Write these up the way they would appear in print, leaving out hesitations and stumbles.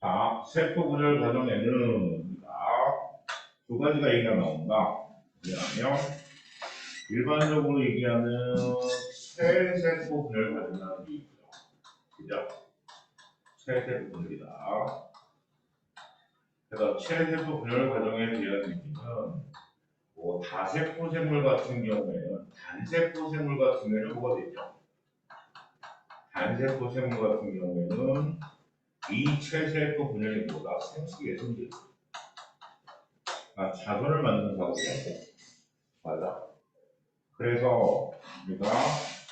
자, 세포 분열 과정에는 우리가 두 가지가 얘기가 나온다. 뭐냐면 일반적으로 얘기하는 체세포 분열 과정이라는 게 있고요. 그죠? 체세포 분열이다. 그래서 체세포 분열 과정에 대한 얘기는 뭐 다세포 생물 같은 경우에는 단세포 생물 같은 경우에는 뭐가 되죠? 단세포 생물 같은 경우에는 이 체세포 분열이 뭐다? 생식의 성질. 자손을 만드는 작업이라고. 맞아. 그래서 우리가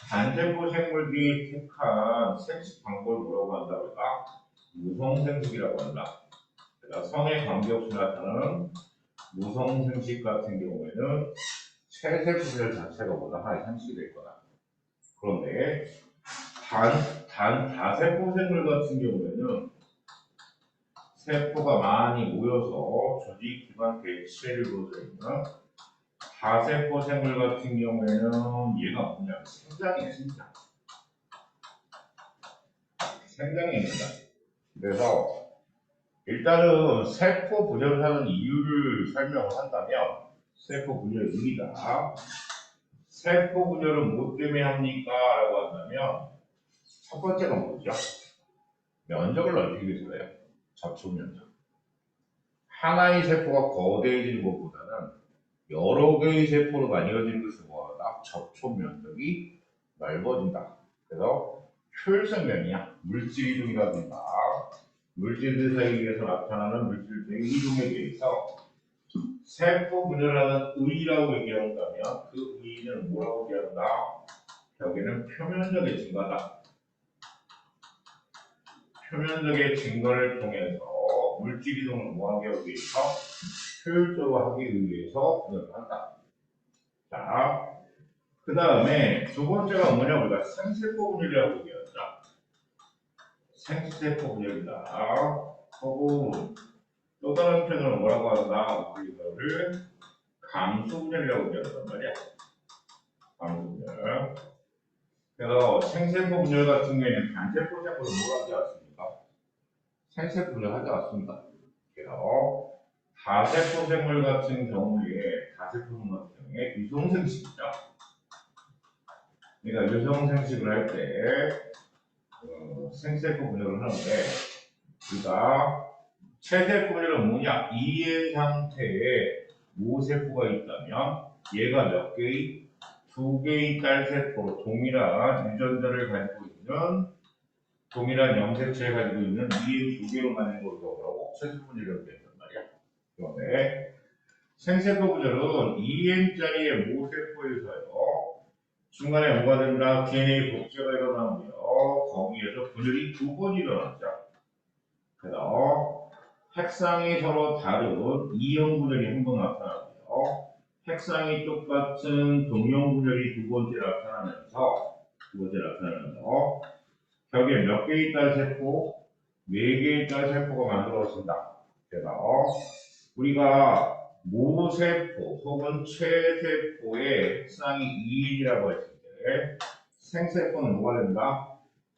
단세포 생물이 택한 생식 방법을 뭐라고 한다? 우리가 무성생식이라고 한다. 그러니까 성에 관계없이 나타나는 무성생식 같은 경우에는 체세포들 자체가 뭐다? 하나의 생식이 될 거다. 그런데 다세포 생물 같은 경우에는 세포가 많이 모여서 조직 기반 배치를 이루어져 있는 다세포 생물 같은 경우에는 얘가 뭐냐? 생장이에요, 생장. 생장입니다. 그래서 일단은 세포 분열을 하는 이유를 설명을 한다면 세포 분열의 의미다. 세포 분열을 뭐 때문에 합니까? 라고 한다면 첫 번째가 뭐죠? 면적을 넓히기 위해서예요. 접촉 면적. 하나의 세포가 거대해지는 것보다는 여러 개의 세포로 나뉘어지는 것을 뭐하다? 접촉 면적이 넓어진다. 그래서 효율성면이야. 물질 이동이라든가 물질들 사이에서 나타나는 물질들의 이동에 대해서 세포 분열하는 의의라고 얘기한다면 그 의의는 뭐라고 얘기한다? 여기는 표면적의 증가다. 표면적의 증거를 통해서 물질 이동을 뭐하게 하기 위해서 효율적으로 하기 위해서 분열을 한다. 자, 그 다음에 두 번째가 뭐냐? 우리가 생세포 분열이라고 얘기하죠. 생세포 분열이다. 혹은 또 다른 표현으로 뭐라고 한다? 이거를 감소 분열이라고 얘기한단 말이야. 감소 분열. 그래서 생세포 분열 같은 경우에는 단세포 세포를 뭐 하지 않습니까? 생세포 분열 하지 않습니다. 그래서 다세포 생물 같은 경우에 다세포 생물 같은 경우에 유성생식이죠. 그러니까 유성생식을 할 때 생세포 분열을 하는데 우리가 체세포 분열은 뭐냐? 이해 상태에 모세포가 있다면 얘가 몇 개의? 두 개의 딸세포로 동일한 유전자를 가지고 있는 동일한 염색체를 가지고 있는 이해 두 개로 나뉜 걸 뭐라고? 체세포 분열이라고 했단 말이야. 그런데 생세포 분열은 2N짜리의 모세포에서요. 중간에 뭐가 된다? DNA 복제가 일어나고요. 거기에서 분열이 두 번 일어났죠. 그래서 핵상이 서로 다른 이형 분열이 한 번 나타나고요. 핵상이 똑같은 동형 분열이 두 번째 나타나면서 벽에 몇 개의 딸세포? 네 개의 딸세포가 만들어진다. 그래서 우리가 모세포 혹은 체세포의 핵상이 2인이라고 했을 때 생세포는 뭐가 된다?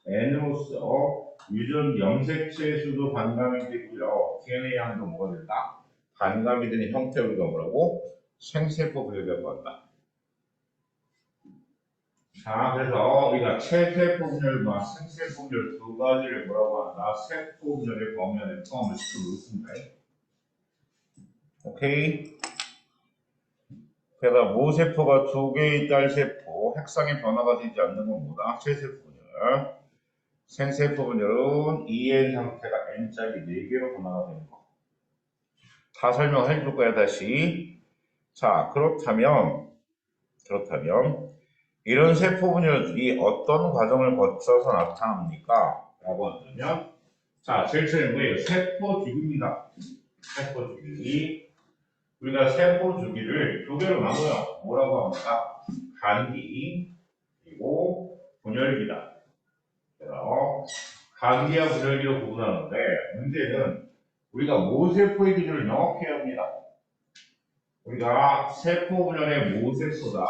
N으로서 유전 염색체 수도 반감이 되고요. DNA 양도 뭐가 된다? 반감이 되는 형태로 우리가 뭐라고? 생세포 분열이라고 한다. 자, 그래서 우리가 체세포 분열과 생세포 분열 두 가지를 뭐라고 한다? 세포 분열의 범위 안에 포함을 시키고 있습니다. 오케이? 그래서 모세포가 두 개의 딸세포, 핵상의 변화가 되지 않는 건 뭐다? 체세포 분열. 생세포 분열은 2N 상태가 N짜리 4개로 변화가 되는 거. 다 설명해 줄 거야, 다시. 자, 그렇다면 이런 세포 분열들이 어떤 과정을 거쳐서 나타납니까? 라고 한다면 자, 제일 처음에 뭐예요? 세포 주기입니다. 세포 주기. 우리가 세포 주기를 두 개로 나눠요. 뭐라고 합니까? 간기 그리고 분열기다. 그래서 간기와 분열기로 구분하는데 문제는 우리가 모세포의 기준을 명확히 해야 합니다. 우리가 세포 분열의 모세포다.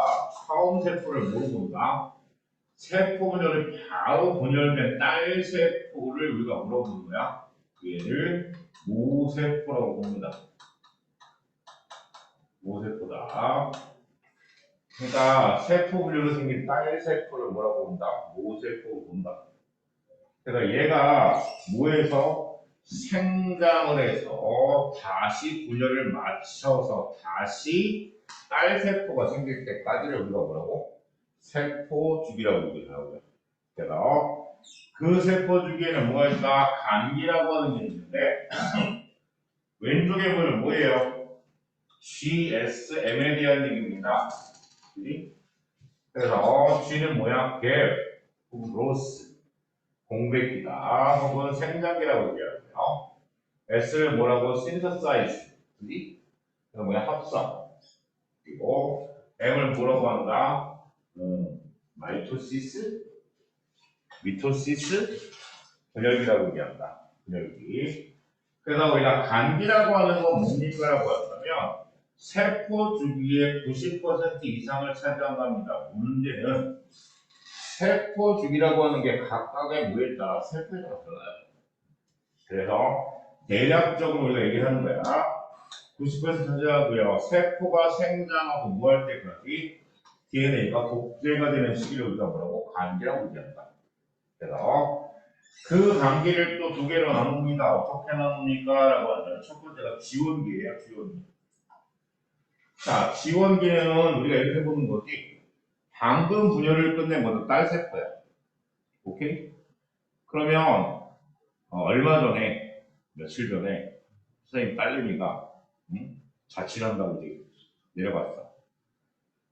처음 세포를 뭐로 본다? 세포 분열이 바로 분열된 딸 세포를 우리가 뭐라고 부르는 거야? 얘를 모세포라고 봅니다. 모세포다. 그러니까 세포 분열로 생긴 딸세포를 뭐라고 본다? 모세포로 본다. 그래서 얘가 뭐에서 생장을 해서 다시 분열을 맞춰서 다시 딸세포가 생길 때까지를 우리가 뭐라고? 세포 주기라고 얘기를 하고요. 그래서 그 세포 주기에는 뭐가 있다? 간기라고 하는 게 있는데 왼쪽에 보면 뭐예요? GSM에 대한 얘기입니다. 그래서 G는 뭐야? 갭, 그로스, 공백기다 혹은 생장기라고 얘기하고요. S를 뭐라고? synthesize, 그지? 그래서 뭐야? 합성. 그리고 M을 뭐라고 한다? 마이토시스, 미토시스, 분열기라고 얘기한다. 분열기. 그래서 우리가 간기라고 하는 건 뭡니까라고 한다면 세포 주기의 90% 이상을 차지한답니다. 문제는 세포 주기라고 하는 게 각각의 무에 따라 세포에 따라 달라요. 그래서 대략적으로 우리가 얘기하는 거야. 90% 차지하고요. 세포가 생장하고 무할 때까지 DNA가 독재가 되는 시기를 우리가 뭐라고? 간기라고 얘기한다. 그래서 그 단계를 또 두 개로 나눕니다. 어떻게 나눕니까? 라고 하면 첫 번째가 지원기예요. 지원기. 자, 지원기는 우리가 이렇게 보는 거지. 방금 분열을 끝낸 것도 딸세포야. 오케이? 그러면 얼마 전에 며칠 전에 선생님 딸내미가 자취한다고 이제 내려갔어.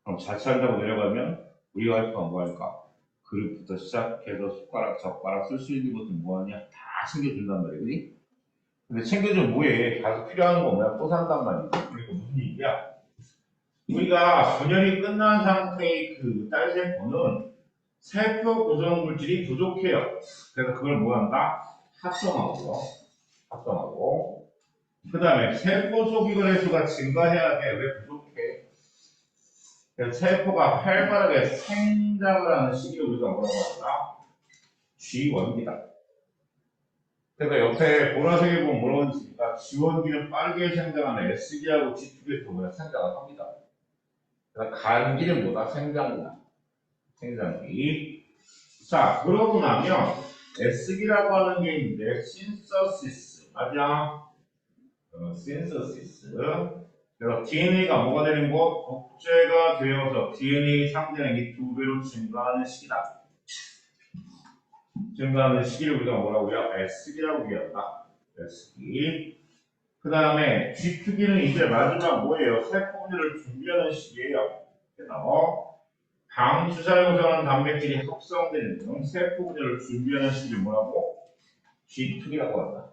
그럼 자취한다고 내려가면 우리 와이프가 뭐 할까? 그릇부터 시작해서 숟가락, 젓가락 쓸 수 있는 것들 뭐 하냐? 다 챙겨준단 말이야, 그지? 근데 챙겨주면 뭐해? 가서 필요한 거 뭐야? 또 산단 말이지. 그러니까 무슨 얘기야? 우리가 분열이 끝난 상태의 그 딸세포는 세포 구성 물질이 부족해요. 그래서 그걸 뭐 한다? 합성하고요. 합성하고. 그 다음에 세포 소기근의 수가 증가해야 돼. 왜 부족해? 그래서 세포가 활발하게 생장을 하는 시기를 우리가 뭐라고 한다? G원기다. 그래서 옆에 보라색에 보면 뭐라고 있습니까? G원기는 빠르게 생장하는 S기하고 G2기에서 뭐야? 생장을 합니다. 그래서 간기는 뭐다? 생장기다. 생장기. 자, 그러고 나면 S기라고 하는 게 있는데 신서시스. 맞아? 신서시스. 그래서 DNA가 뭐가 되는 거? 독재가 되어서 DNA 상대량이 2배로 증가하는 시기다. 증가하는 시기를 우리가 뭐라고요? S기라고 얘기한다. S기. 그 다음에 G2기는 이제 마지막 뭐예요? 세포분열을 준비하는 시기예요. 그래서 방주사를 구성하는 단백질이 합성되는 등 세포분열을 준비하는 시기를 뭐라고? G2기라고 한다.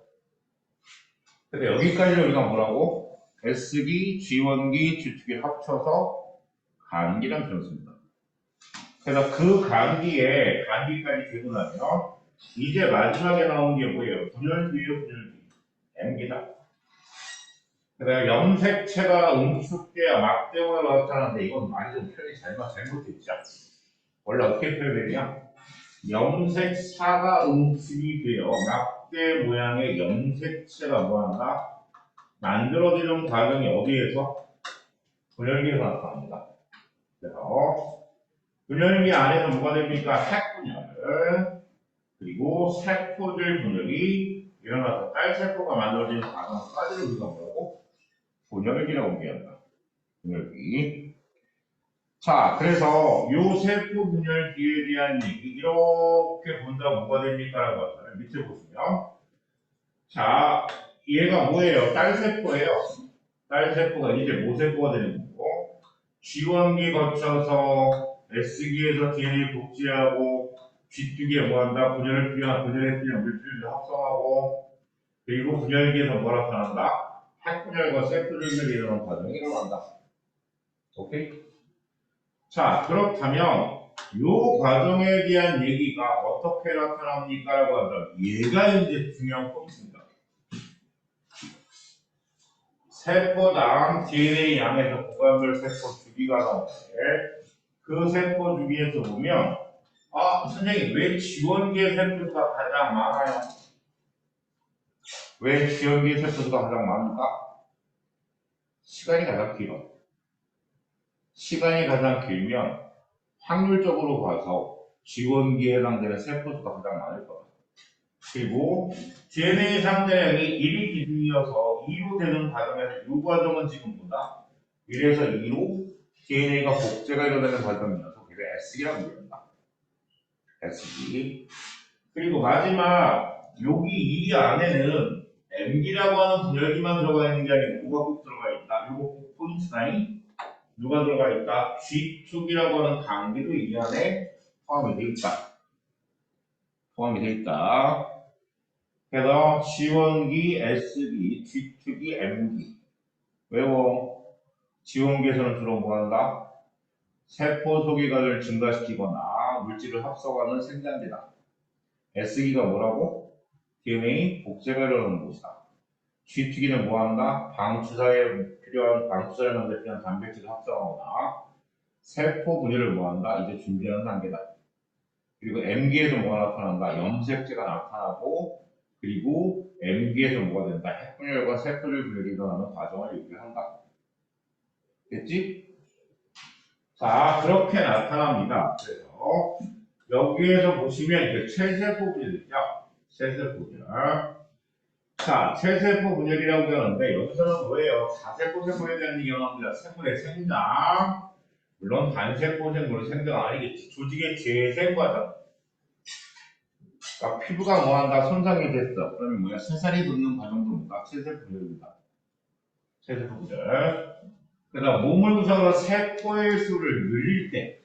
근데 여기까지를 우리가 뭐라고? S기, G1기, G2기 합쳐서 간기란 표현을 씁니다. 그래서 그 간기까지 되고 나면 이제 마지막에 나오는 게 뭐예요? 분열기예요, 분열기. M기다. 그 다음에 염색체가 응축돼야 막대문을 나타나는데 이건 많이 좀 표현이 잘못됐죠. 원래 어떻게 표현되냐? 염색사가 응축이 되어 막대 모양의 염색체가 뭐한다? 만들어지는 과정이 어디에서? 분열기에서 나타납니다. 그래서 분열기 안에서 뭐가 됩니까? 핵분열 그리고 세포질 분열이 일어나서 딸세포가 만들어지는 과정까지를 우리가 뭐라고? 분열기라고 얘기한다. 분열기. 자, 그래서 요 세포 분열기에 대한 얘기 이렇게 본다면 뭐가 됩니까? 라고 하잖아요. 밑에 보시면 자, 얘가 뭐예요? 딸세포예요. 딸세포가 이제 모세포가 되는 거고 G1기 거쳐서 S기에서 DNA 복제하고 G2기에 뭐한다? 분열에 필요한 물질을 합성하고 그리고 분열기에서 뭐라 나타난다? 핵분열과 세포분열이 일어나는 과정이 일어난다. 오케이? 자, 그렇다면 이 과정에 대한 얘기가 어떻게 나타납니까? 라고 하면 얘가 이제 중요한 포인트입니다. 세포당 DNA 양에서 구간별 세포 주기가 나오는데 그 세포 주기에서 보면 선생님 왜 지원계 세포가 가장 많아요? 왜 지원기의 세포수가 가장 많을까? 시간이 가장 길어. 시간이 가장 길면 확률적으로 봐서 지원기에 해당되는 세포수가 가장 많을 거야. 그리고 DNA 상대량이 1이 기준이어서 2로 되는 과정에서 이 과정은 지금 보다 1에서 2로 DNA가 복제가 일어나는 과정이어서 그게 S기라고 부른다. S기. 그리고 마지막 여기 이 안에는 M기라고 하는 분열기만 들어가 있는 게 아니고 뭐가 꼭 들어가 있다. 이거 꼭 포인트라인. 누가 들어가 있다? G축이라고 하는 단계도 이 안에 포함이 돼 있다. 포함이 돼 있다. 그래서 지원기, S기, G축이 M기. 외워. 지원기에서는 주로 뭐 한다? 세포 소개가를 증가시키거나 물질을 합성하는 생산제다. S기가 뭐라고? DNA 복제가 일어나는 곳이다. G축기는 뭐 한다? 방추사에 필요한 방추사를 만들 필요한 단백질을 합성하거나 세포 분열을 뭐 한다? 이제 준비하는 단계다. 그리고 M기에서 뭐가 나타난다? 염색체가 나타나고 그리고 M기에서 뭐가 된다? 핵분열과 세포질 분열이 일어나는 과정을 얘기한다. 됐지? 자, 그렇게 나타납니다. 그래서 여기에서 보시면 이제 체세포 분열이죠. 체세포 분열. 자, 체세포 분열이라고 하는데 여기서는 뭐예요? 자세포 세포에 대한 얘기가 나옵니다. 세포의 생장. 물론 단세포 생물은 생장 아니겠지. 조직의 재생 과정. 그러니까 피부가 뭐한다? 손상이 됐어. 그러면 뭐야? 새살이 돋는 과정도 뭔가 체세포 분열입니다. 체세포 분열. 그다음 몸을 구성하는 세포의 수를 늘릴 때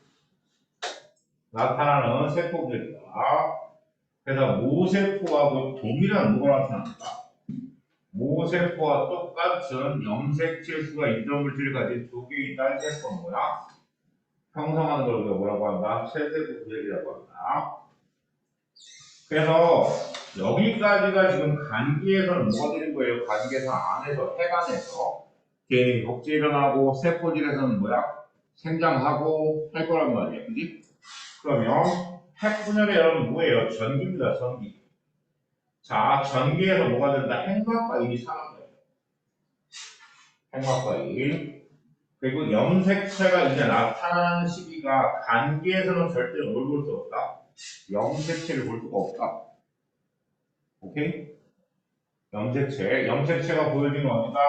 나타나는 세포 분열이다. 그래서 모세포하고 동일한 뭐가 나타납니다. 모세포와 똑같은 염색체 수가 있던 물질을 가진 두 개의 딸 세포는 뭐야? 형성하는 걸 우리가 뭐라고 한다? 세세포 분열이라고 한다. 그래서 여기까지가 지금 간기에서는 뭐가 되는 거예요? 간기에서 안에서 핵안에서 DNA 복제 일어나고 세포질에서는 뭐야? 생장하고 할 거란 말이야, 그지? 그러면 핵 분열의 여러분 뭐예요? 전기입니다, 전기. 자, 전기에서 뭐가 된다? 핵막과 일이 산화돼요. 핵막과 일. 그리고 염색체가 이제 나타나는 시기가 간기에서는 절대 뭘 볼 수 없다. 염색체를 볼 수가 없다. 오케이? 염색체가 보여지는 어디다?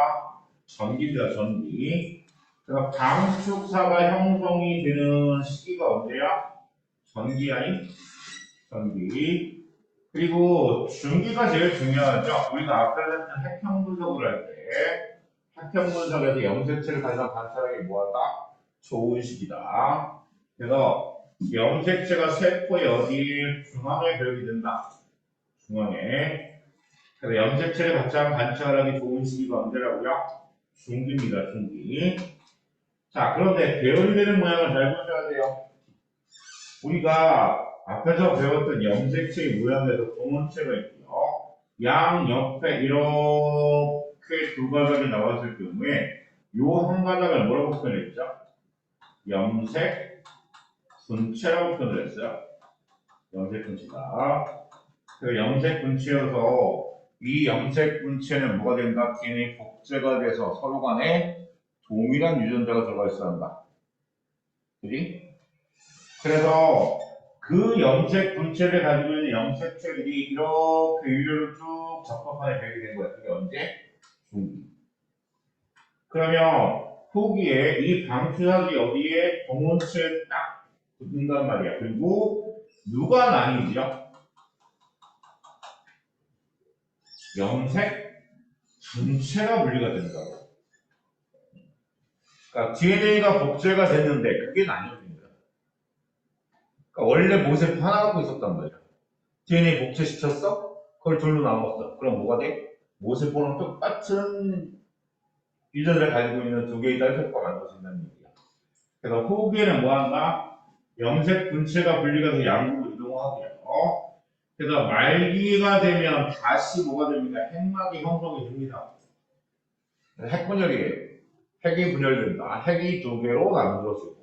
전기입니다, 전기. 그래서 방축사가 형성이 되는 시기가 언제야? 전기 아닌? 전기. 그리고 중기가 제일 중요하죠. 우리가 아까 했던 핵형 분석을 할 때, 핵형 분석에서 염색체를 가장 관찰하기 뭐한다? 좋은 시기다. 그래서 염색체가 세포의 어디 중앙에 배역이 된다. 중앙에. 그래서 염색체를 가장 관찰하기 좋은 시기가 언제라고요? 중기입니다, 중기. 자, 그런데 배열이 되는 모양을 잘 보셔야 돼요. 우리가 앞에서 배웠던 염색체의 모양에서 동원체가 있고요. 양 옆에 이렇게 두 가닥이 나왔을 경우에 요 한 가닥을 뭐라고 표현했죠? 염색 분체라고 표현을 했어요. 염색 분체다. 그 염색 분체여서 이 염색 분체는 뭐가 된다? DNA 복제가 돼서 서로 간에 동일한 유전자가 들어가 있어야 한다. 그지? 그래서 그 염색 분체를 가지고 있는 염색체들이 이렇게 유료를 쭉 적합하게 배게 된 거야. 그게 언제? 중기. 그러면 후기에 이 방추사기 어디에 동원체에 딱 붙는단 말이야. 그리고 누가 나뉘죠? 염색 분체가 분리가 된다고. 그러니까 DNA가 복제가 됐는데 그게 나뉘어집니다. 그러니까 원래 모세포 하나 갖고 있었단 말이야. DNA 복제시켰어? 그걸 둘로 나눴어. 그럼 뭐가 돼? 모세포는 똑같은 유전자를 가지고 있는 두 개의 딸세포가 만들어진다는 얘기야. 그래서 후기에는 뭐 한다? 염색 분체가 분리가 돼서 양으로 이동하고요. 그래서 말기가 되면 다시 뭐가 됩니까? 핵막이 형성이 됩니다. 핵분열이에요. 핵이 분열된다. 핵이 두 개로 나누어지고.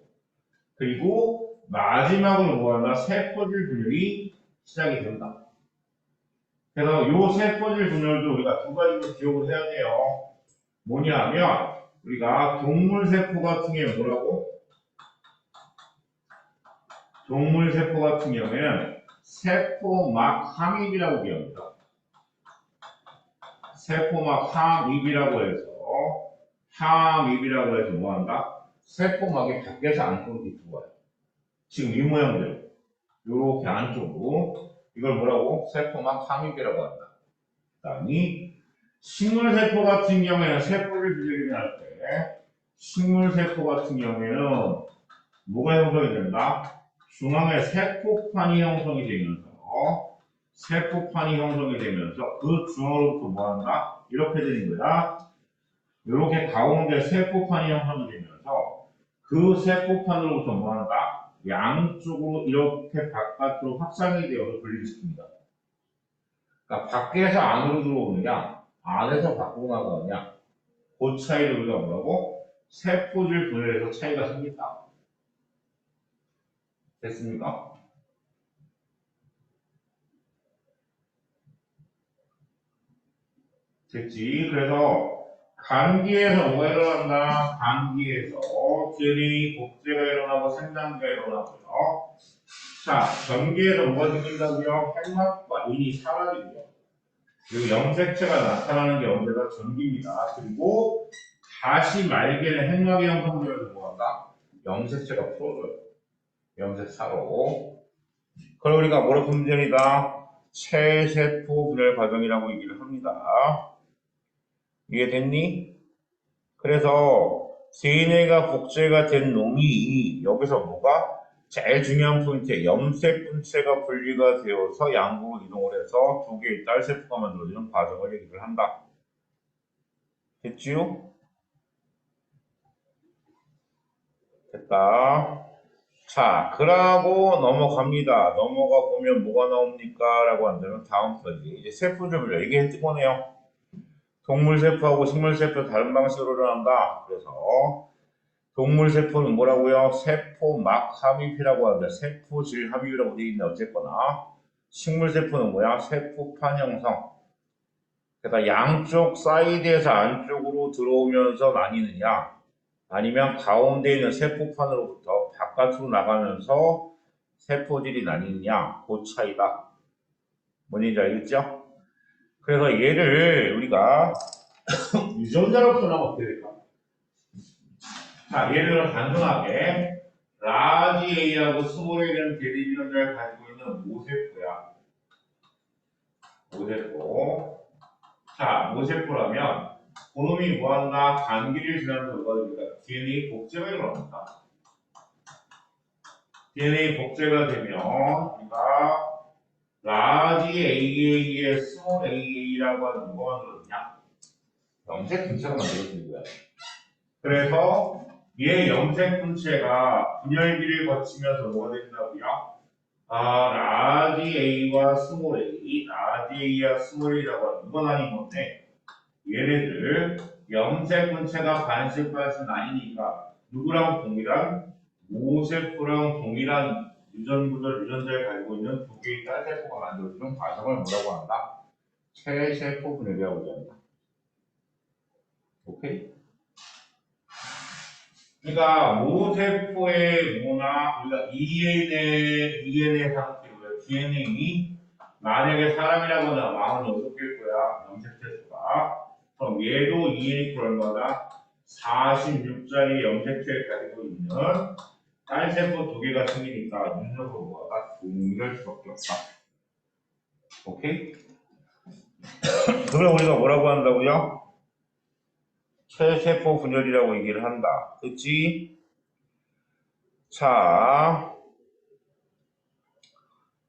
그리고 마지막으로 뭐 한다? 세포질 분열이 시작이 된다. 그래서 요 세포질 분열도 우리가 두 가지로 기억을 해야 돼요. 뭐냐 하면 우리가 동물세포 같은 경우에 뭐라고? 동물세포 같은 경우에는 세포막 함입이라고 기억합니다. 세포막 함입이라고 해서 함입이라고 해서 뭐한다? 세포막이 밖에서 안쪽으로 들어와요. 지금 이 모양대로 이렇게 안쪽으로 이걸 뭐라고? 세포막 함입이라고 한다. 그다음에 식물세포 같은 경우에는 세포를 분열할 때 식물세포 같은 경우에는 뭐가 형성이 된다? 중앙에 세포판이 형성이 되면서 그 중앙으로부터 뭐한다? 이렇게 되는 거야. 이렇게 가운데 세포판이 형성이 되면서 그 세포판으로부터 뭐한다? 양쪽으로 이렇게 바깥으로 확산이 되어서 분리시킵니다. 그러니까 밖에서 안으로 들어오느냐, 안에서 밖으로 나가느냐, 그 차이를 우리가 뭐라고? 세포질 분열에서 차이가 생긴다. 됐습니까? 됐지? 그래서 감기에서 뭐가 일어난다? 감기에서 DNA 복제가 일어나고 생장기가 일어나고요. 자, 전기에서 뭐가 생긴다고요? 핵막과 인이 사라지고요. 그리고 염색체가 나타나는 게 언제가 전기입니다. 그리고 다시 말기에는 핵막이 형성되어서 뭐한다? 염색체가 풀어져요. 염색사로. 그걸 우리가 뭐로 분열이다? 체세포 분열 과정이라고 얘기를 합니다. 이해됐니? 그래서 DNA가 복제가 된 놈이 여기서 뭐가? 제일 중요한 포인트, 염색 분체가 분리가 되어서 양쪽으로 이동을 해서 두 개의 딸세포가 만들어지는 과정을 얘기를 한다. 됐지요? 됐다. 자, 그러고 넘어갑니다. 넘어가 보면 뭐가 나옵니까? 라고 한다면 다음 페이지. 이제 세포들을 이게 뜨거네요. 동물세포하고 식물세포 다른 방식으로 일어난다. 그래서 동물세포는 뭐라고요? 세포막 함입이라고 합니다. 세포질 함입이라고 되어 있는데 어쨌거나 식물세포는 뭐야? 세포판 형성. 그러니까 양쪽 사이드에서 안쪽으로 들어오면서 나뉘느냐 아니면 가운데 있는 세포판으로부터 바깥으로 나가면서 세포질이 나뉘느냐 그 차이다. 뭔지 알겠죠? 그래서 얘를 우리가 유전자로 표현하면 어떻게 될까? 자, 예를 들어 단순하게 라지 A하고 스몰 A라는 대립 유전자를 가지고 있는 모세포야. 모세포. 자, 모세포라면 그놈이 뭐한다? 단기를 지나면서 뭐가 됩니까? DNA 복제가 일어납니다. DNA 복제가 되면 우리가 라지 AA의 스몰 AA라고 하는 뭐가 만들어지냐? 염색 분체가 만들어지는 거야. 그래서 얘 염색 분체가 분열기를 거치면서 뭐가 된다고요? 라지 A와 스몰 A, 라지 A와 스몰 A라고 하는 이건 아닌 건데 얘네들 염색 분체가 반씩 나뉘니까 누구랑 동일한 모세포랑 동일한 유전자를 가지고 있는 두 개의 딸세포가 만들어지는 과정을 뭐라고 한다? 체세포 분열이라고 합니다. 오케이? 그러니까 모세포의 뭐나 우리가 DNA 상태고요. DNA 만약에 사람이라거나 46개일 거야. 염색체수가. 그럼 얘도 DNA 얼마다 46짜리 염색체를 가지고 있는 딸세포 두 개가 생기니까 윤석으로 뭐가 동일할 수밖에 없다. 오케이? 그걸 우리가 뭐라고 한다고요? 체세포 분열이라고 얘기를 한다. 그치? 자,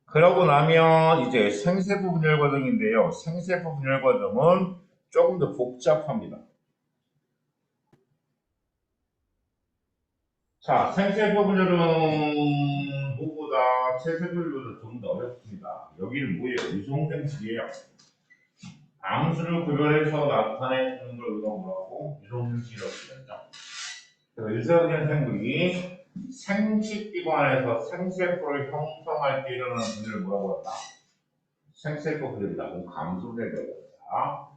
그러고 나면 이제 생세포 분열 과정인데요. 생세포 분열 과정은 조금 더 복잡합니다. 자, 생세포 분열은 무엇보다 체세포 분열보다 좀 더 어렵습니다. 여기는 뭐예요? 유성생식이에요. 암수를 구별해서 나타내는 걸 우리가 뭐라고? 유성생식이라고 부르죠. 그래서 유성생 생물이 생식기관에서 생세포를 형성할 때 일어나는 분열을 뭐라고 한다? 생세포 분열이다. 그럼 감소분열이라고 합니다.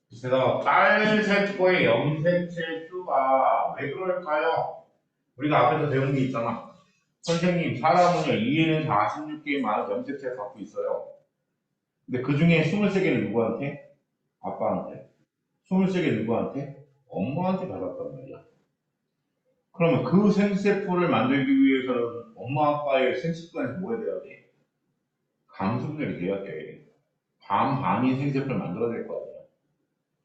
그래서 딸세포의 염색체 수가 왜 그럴까요? 우리가 앞에서 배운 게 있잖아. 선생님, 사람은요, 2에는 46개의 많은 염색체를 갖고 있어요. 근데 그 중에 23개는 누구한테? 아빠한테. 23개 누구한테? 엄마한테 받았단 말이야. 그러면 그 생세포를 만들기 위해서는 엄마 아빠의 생식관에서 뭐 해야 돼? 감수분열이 돼야 돼. 반반인 생세포를 만들어야 될 거 아니야.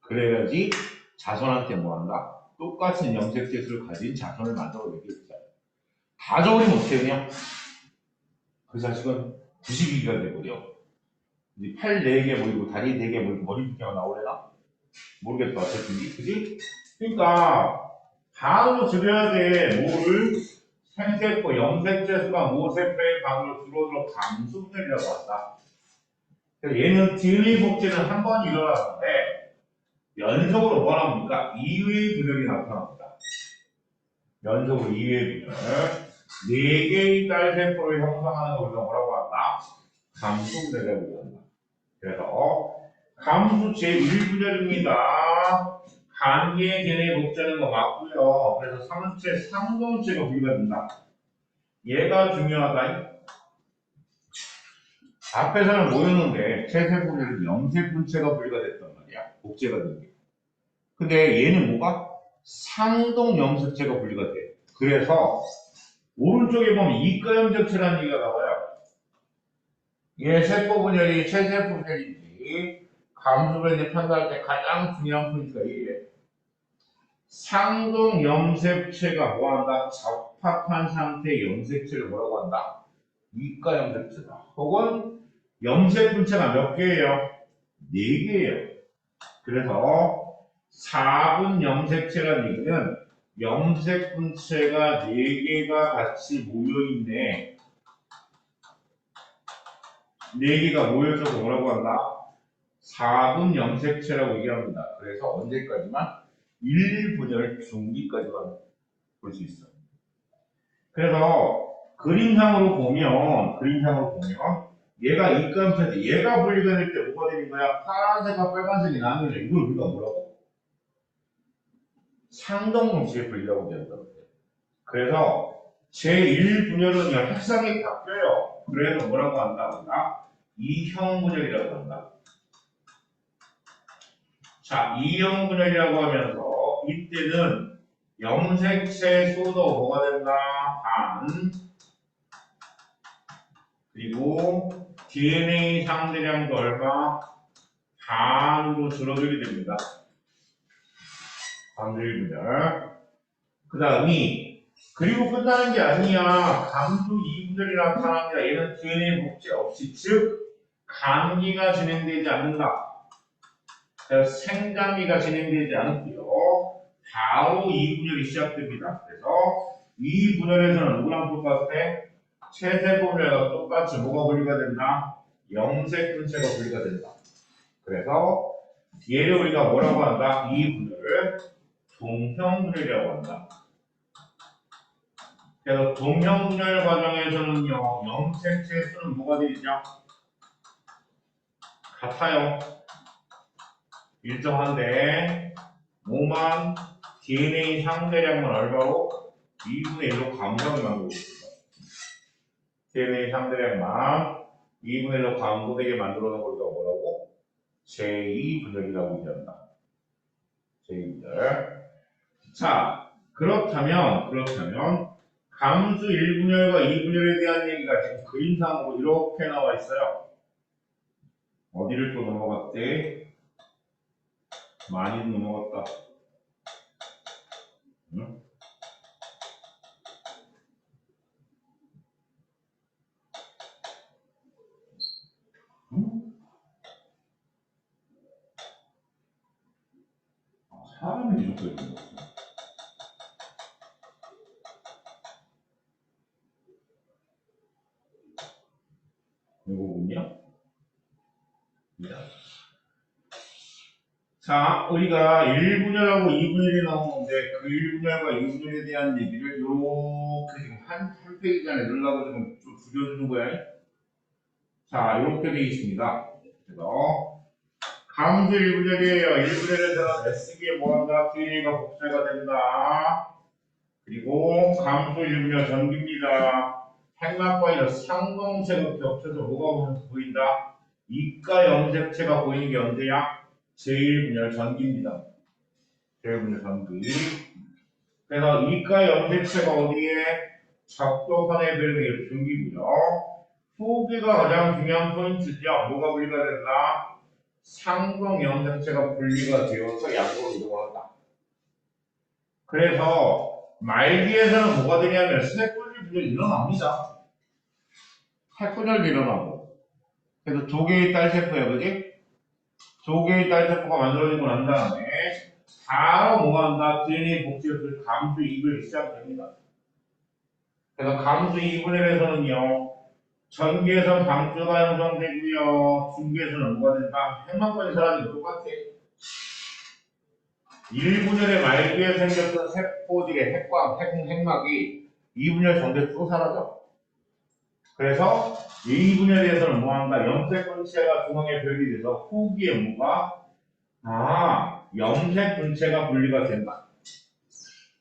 그래야지 자손한테 뭐 한다? 똑같은 염색체 수를 가진 자손을 만들어내겠죠. 다 적으면 어떻게 되냐? 그 자식은 92기가 돼버려. 팔 4개 모이고 다리 4개 모이고 머리 2개가 나오려나? 모르겠다. 어쨌든 그지? 그러니까 반으로 줄여야 돼. 뭐를? 생세포 염색체 수가 모세포의 반으로 줄어들어 감수분열이라고 한다. 얘는 DNA 복제는 한 번 일어나는데 연속으로 뭐 합니까? 2회의 분열이 나타납니다. 연속으로 2회의 분열. 4개의 딸세포를 형성하는 걸 우리가 뭐라고 한다? 감수분열이라고 한다. 그래서 감수 제1분열입니다. 간기의 DNA 복제하는 거 맞고요. 그래서 상체, 상동체가 분리가 된다. 얘가 중요하다. 앞에서는 뭐였는데 체세포는 염색분체가 분리가 됐단 말이야. 복제가 된 게. 근데 얘는 뭐가? 상동 염색체가 분리가 돼. 그래서 오른쪽에 보면 이가염색체라는 얘기가 나와요. 얘 세포 분열이 체세포 분열인지 감수분열인지 판단할 때 가장 중요한 포인트가 이게 상동 염색체가 뭐한다? 적합한 상태의 염색체를 뭐라고 한다? 이가염색체다. 혹은 염색분체가 몇 개예요? 4개예요. 그래서 4분 염색체라는 얘기는 염색분체가 4개가 같이 모여있네. 4개가 모여서 뭐라고 한다? 4분 염색체라고 얘기합니다. 그래서 언제까지만? 1분열 중기까지만 볼 수 있어. 그래서 그림상으로 보면 얘가 입감체인데 얘가 분리가 될 때 뭐가 되는 거야? 파란색과 빨간색이 나누면 이걸 우리가 뭐라고? 상동뭉치의 분리라고 되는 그래서 제1분열은요 색상이 바뀌어요. 그래서 뭐라고 한다? 우리가 이형 분열이라고 한다. 자, 이형 분열이라고 하면서 이때는 염색체 수도 뭐가 된다? 반. 그리고 DNA 상대량도 얼마? 반으로 줄어들게 됩니다. 반들 분열. 그 다음이 그리고 끝나는 게 아니야. 감수 2분열이 나타납니다. 얘는 DNA 복제 없이 즉 감기가 진행되지 않는다. 그래서 생감기가 진행되지 않고요. 바로 2분열이 시작됩니다. 그래서 2분열에서는 누구랑 똑같아? 체세포분열과 똑같이 뭐가 분리가 된다? 염색분체가 분리가 된다. 그래서 얘를 우리가 뭐라고 한다? 2분열을 동형분열이라고 한다. 그래서 동형분열 과정에서는요, 염색체 수는 뭐가 되죠? 같아요. 일정한데, 뭐만 DNA 상대량은 얼마로? 2분의 1로 감소하게 만들고 있습니다. DNA 상대량만 2분의 1로 감소되게 만들어 놓은 걸 우리가 뭐라고? 제2분열이라고 얘기한다. 제2분열. 자, 그렇다면 감수 1분열과 2분열에 대한 얘기가 지금 그림상으로 이렇게 나와 있어요. 어디를 또 넘어갔대? 많이 넘어갔다. 응? 응? 사람이 이렇게 있는 거. 이거 뭐냐? 자, 우리가 1분열하고 2분열이 나오는데 그 1분열과 2분열에 대한 얘기를 이렇게 지금 한 페이지 안에 넣으려고 지금 좀 줄여주는 거야. 자, 이렇게 되어 있습니다. 그래서 감수 1분열이에요. 1분열에서는 S기에 뭐한다? DNA가 복제가 된다. 그리고 감수 1분열 전기입니다. 핵막과 이런 상동체가 겹쳐서 뭐가 보인다? 이가 염색체가 보이는 게 언제야? 제1분열 전기입니다. 제1분열 전기. 그래서 이가 염색체가 어디에? 적도선에 배는 중기고요. 후기가 가장 중요한 포인트죠. 뭐가 분리가 된다? 상동 염색체가 분리가 되어서 양으로 이동한다. 그래서 말기에서는 뭐가 되냐면 세분율 분열이 일어납니다. 핵분열도 일어나고. 그래서 두 개의 딸세포야, 그지? 두 개의 딸세포가 만들어지고 난 다음에 바로 뭐가 한다? DNA 복제를 감수 2분열이 시작됩니다. 그래서 감수 2분열에서는요, 전기에서는 방수가 형성되고요, 중기에서는 뭐가 된다? 핵막까지 사라지는 똑같아. 1분열의 말기에 생겼던 세포들의 핵막이 2분열 전기에 또 사라져. 그래서 2분열에서는 뭐한다? 염색분체가 중앙에 별이 돼서 후기에 뭐가? 염색분체가 분리가 된다.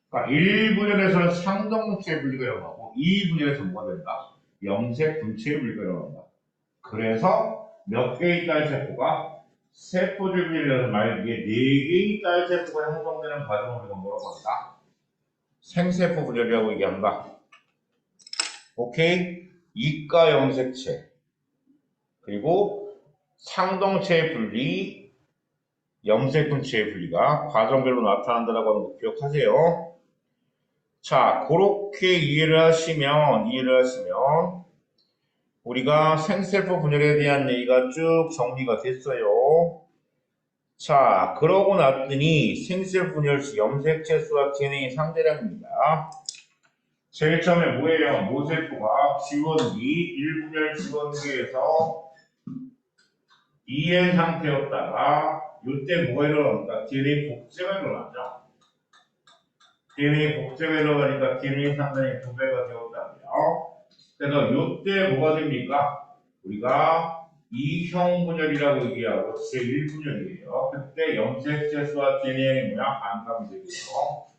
그러니까 1분열에서는 상동분체의 분리가 일어나고 2분열에서 뭐가 된다? 염색분체의 분리가 일어난다. 그래서 몇 개의 딸세포가 세포들 분열에서 말기에 4개의 딸세포가 형성되는 과정을 우리가 뭐라고 한다? 생세포 분열이라고 얘기한다. 오케이? 이가 염색체 그리고 상동체의 분리, 염색분체의 분리가 과정별로 나타난다라고 하는 거 기억하세요. 자, 그렇게 이해를 하시면 우리가 생세포 분열에 대한 얘기가 쭉 정리가 됐어요. 자, 그러고 났더니 생세포 분열 시 염색체 수와 DNA 상대량입니다. 제일 처음에 뭐예요? 모세포가 지원기, 1분열 지원기에서 EN 상태였다가 이때 뭐가 일어납니까? DNA 복제가 일어나죠. DNA 복제가 일어나니까 DNA 상당히 2배가 되었다고요. 그래서 이때 뭐가 됩니까? 우리가 2형 분열이라고 얘기하고 제1분열이에요. 그때 염색체 수와 DNA의 뭐야? 반감이 되고요.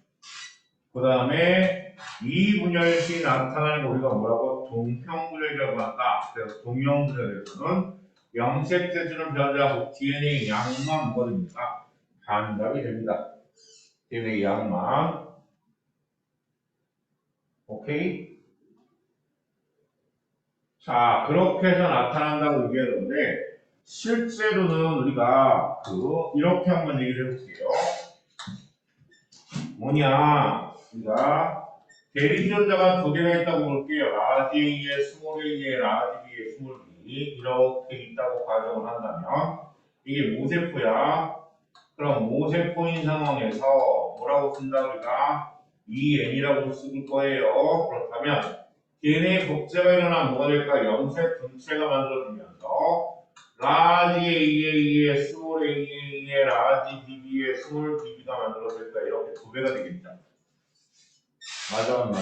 그 다음에 2분열 시 나타나는 거 우리가 뭐라고? 동형분열이라고 한다. 그래서 동형분열에서는 염색체 수는 변하고 DNA 양만 뭐가 됩니까? 반감이 됩니다. DNA 양만. 오케이? 자, 그렇게 해서 나타난다고 얘기했는데 실제로는 우리가 이렇게 한번 얘기를 해볼게요. 뭐냐? 우리가 대리전자가 두 개가 있다고 볼게요. 라지 A에 스몰 A에 라지 B에 스몰 B 이렇게 있다고 가정을 한다면 이게 모세포야. 그럼 모세포인 상황에서 뭐라고 쓴다 우리가? EN이라고 쓸 거예요. 그렇다면 DNA 복제가 일어나면 뭐가 될까? 염색 분체가 만들어지면서 라지 AA에 스몰 AA에 라지 BB에 스몰 BB가 만들어질 거야. 이렇게 2배가 되겠죠. 맞아.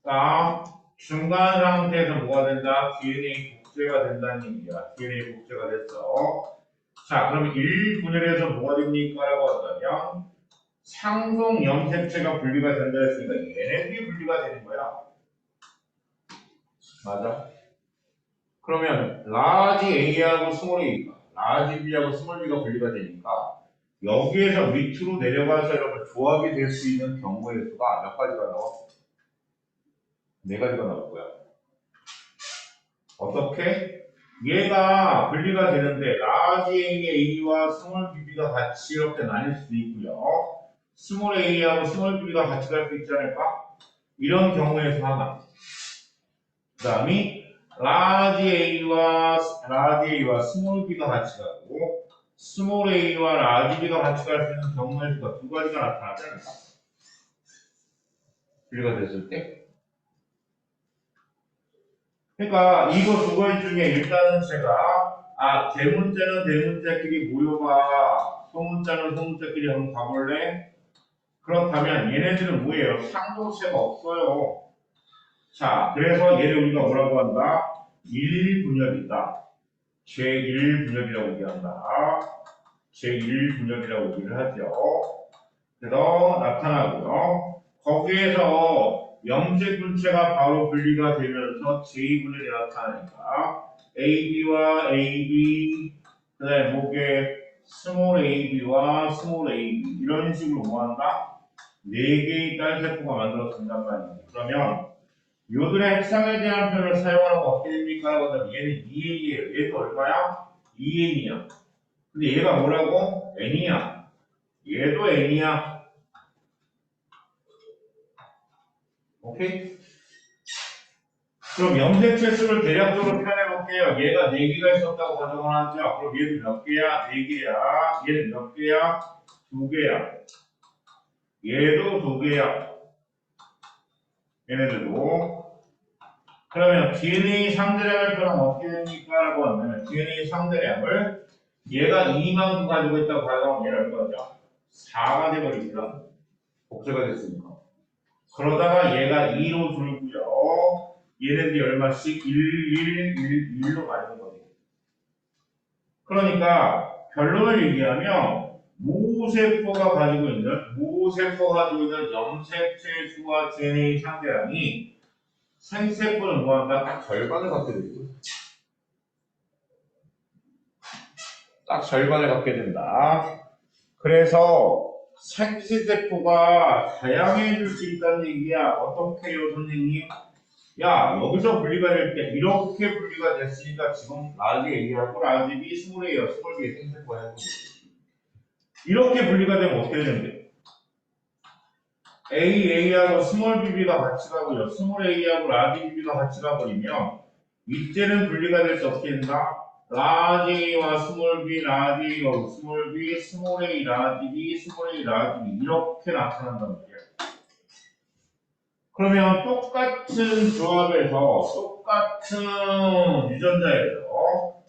자, 중간 상태에서 뭐가 된다? DNA 복제가 된다는 얘기야. DNA 복제가 됐어. 자, 그럼 1분열에서 뭐가 됩니까? 라고 한다면 상동 염색체가 분리가 된다 했으니까 얘네들이 분리가 되는 거야. 맞아? 그러면 라지 A하고 스몰 A가 라지 B하고 스몰 B가 분리가 되니까 여기에서 밑으로 내려가서 이렇게 조합이 될 수 있는 경우의 수가 몇 가지가 나와? 4가지가 나올 거야. 어떻게? 얘가 분리가 되는데 라지 A와 스몰 BB가 같이 이렇게 나뉠 수도 있고요. 스몰 A하고 스몰 BB가 같이 갈 수 있지 않을까? 이런 경우에서 하나. 그 다음이 라지 A와 스몰 B가 같이 가고 스몰 A와 라지 B가 같이 갈 수 있는 경우의 수가 2가지가 나타나지 않을까? 분리가 됐을 때. 그러니까 이거 2가지 중에 일단은 제가 대문자는 대문자끼리 모여봐, 소문자는 소문자끼리 한번 가볼래? 그렇다면 얘네들은 뭐예요? 상동체가 없어요. 자, 그래서 얘를 우리가 뭐라고 한다? 1분열이다. 제1분열이라고 얘기한다. 제1분열이라고 얘기를 하죠. 그래서 나타나고요. 거기에서 염색분체가 바로 분리가 되면서 제2분열이 나타나니까 AB와 AB, 그 다음에 목에 스몰 AB와 스몰 AB 이런 식으로 뭐한다? 4개의 딸세포가 만들어진단 말이에요. 그러면 요들의 핵상에 대한 표현을 사용하는 거 어떻게 됩니까? 그러면 얘는 2A예요. 얘도 얼마야? 2N이야. 근데 얘가 뭐라고? N이야. 얘도 N이야. 오케이? 그럼 염색체 수를 대략적으로 표현해 볼게요. 얘가 4개가 있었다고 가정을 하죠. 그럼 얘는 몇 개야? 4개야. 얘는 몇 개야? 2개야. 얘도 2개야. 얘네들도. 그러면 DNA 상대량을 표현하면 어떻게 됩니까? 라고 하면 DNA 상대량을 얘가 2만큼 가지고 있다고 가정하면 얘는 얼마죠? 4가 돼버립니다. 복제가 됐으니까. 그러다가 얘가 2로 줄고요. 얘네들이 얼마씩 1로 가는 거예요. 그러니까 결론을 얘기하면 모세포가 가지고 있는 염색체 수와 DNA 상대량이 생세포는 뭐한다? 딱 절반을 갖게 되고 딱 절반을 갖게 된다. 그래서 생세포가 다양해질 수 있다는 얘기야. 어떻게요, 선생님? 야, 여기서 분리가 될 때 이렇게 분리가 됐으니까 지금 라지 A하고 라지 B 스몰 A와 스몰 B의 생세포가 해보고 이렇게 분리가 되면 어떻게 되는데? A하고 스몰 BB가 같이 가고요. 스몰 A하고 라지 BB가 같이 가버리면 이때는 분리가 될 때 어떻게 된다? 라지 A와 스몰 B, 라지 A와 스몰 B, 스몰 A, 라지 B, 스몰 A, 라지 B 이렇게 나타난단 말이에요. 그러면 똑같은 조합에서 똑같은 유전자에서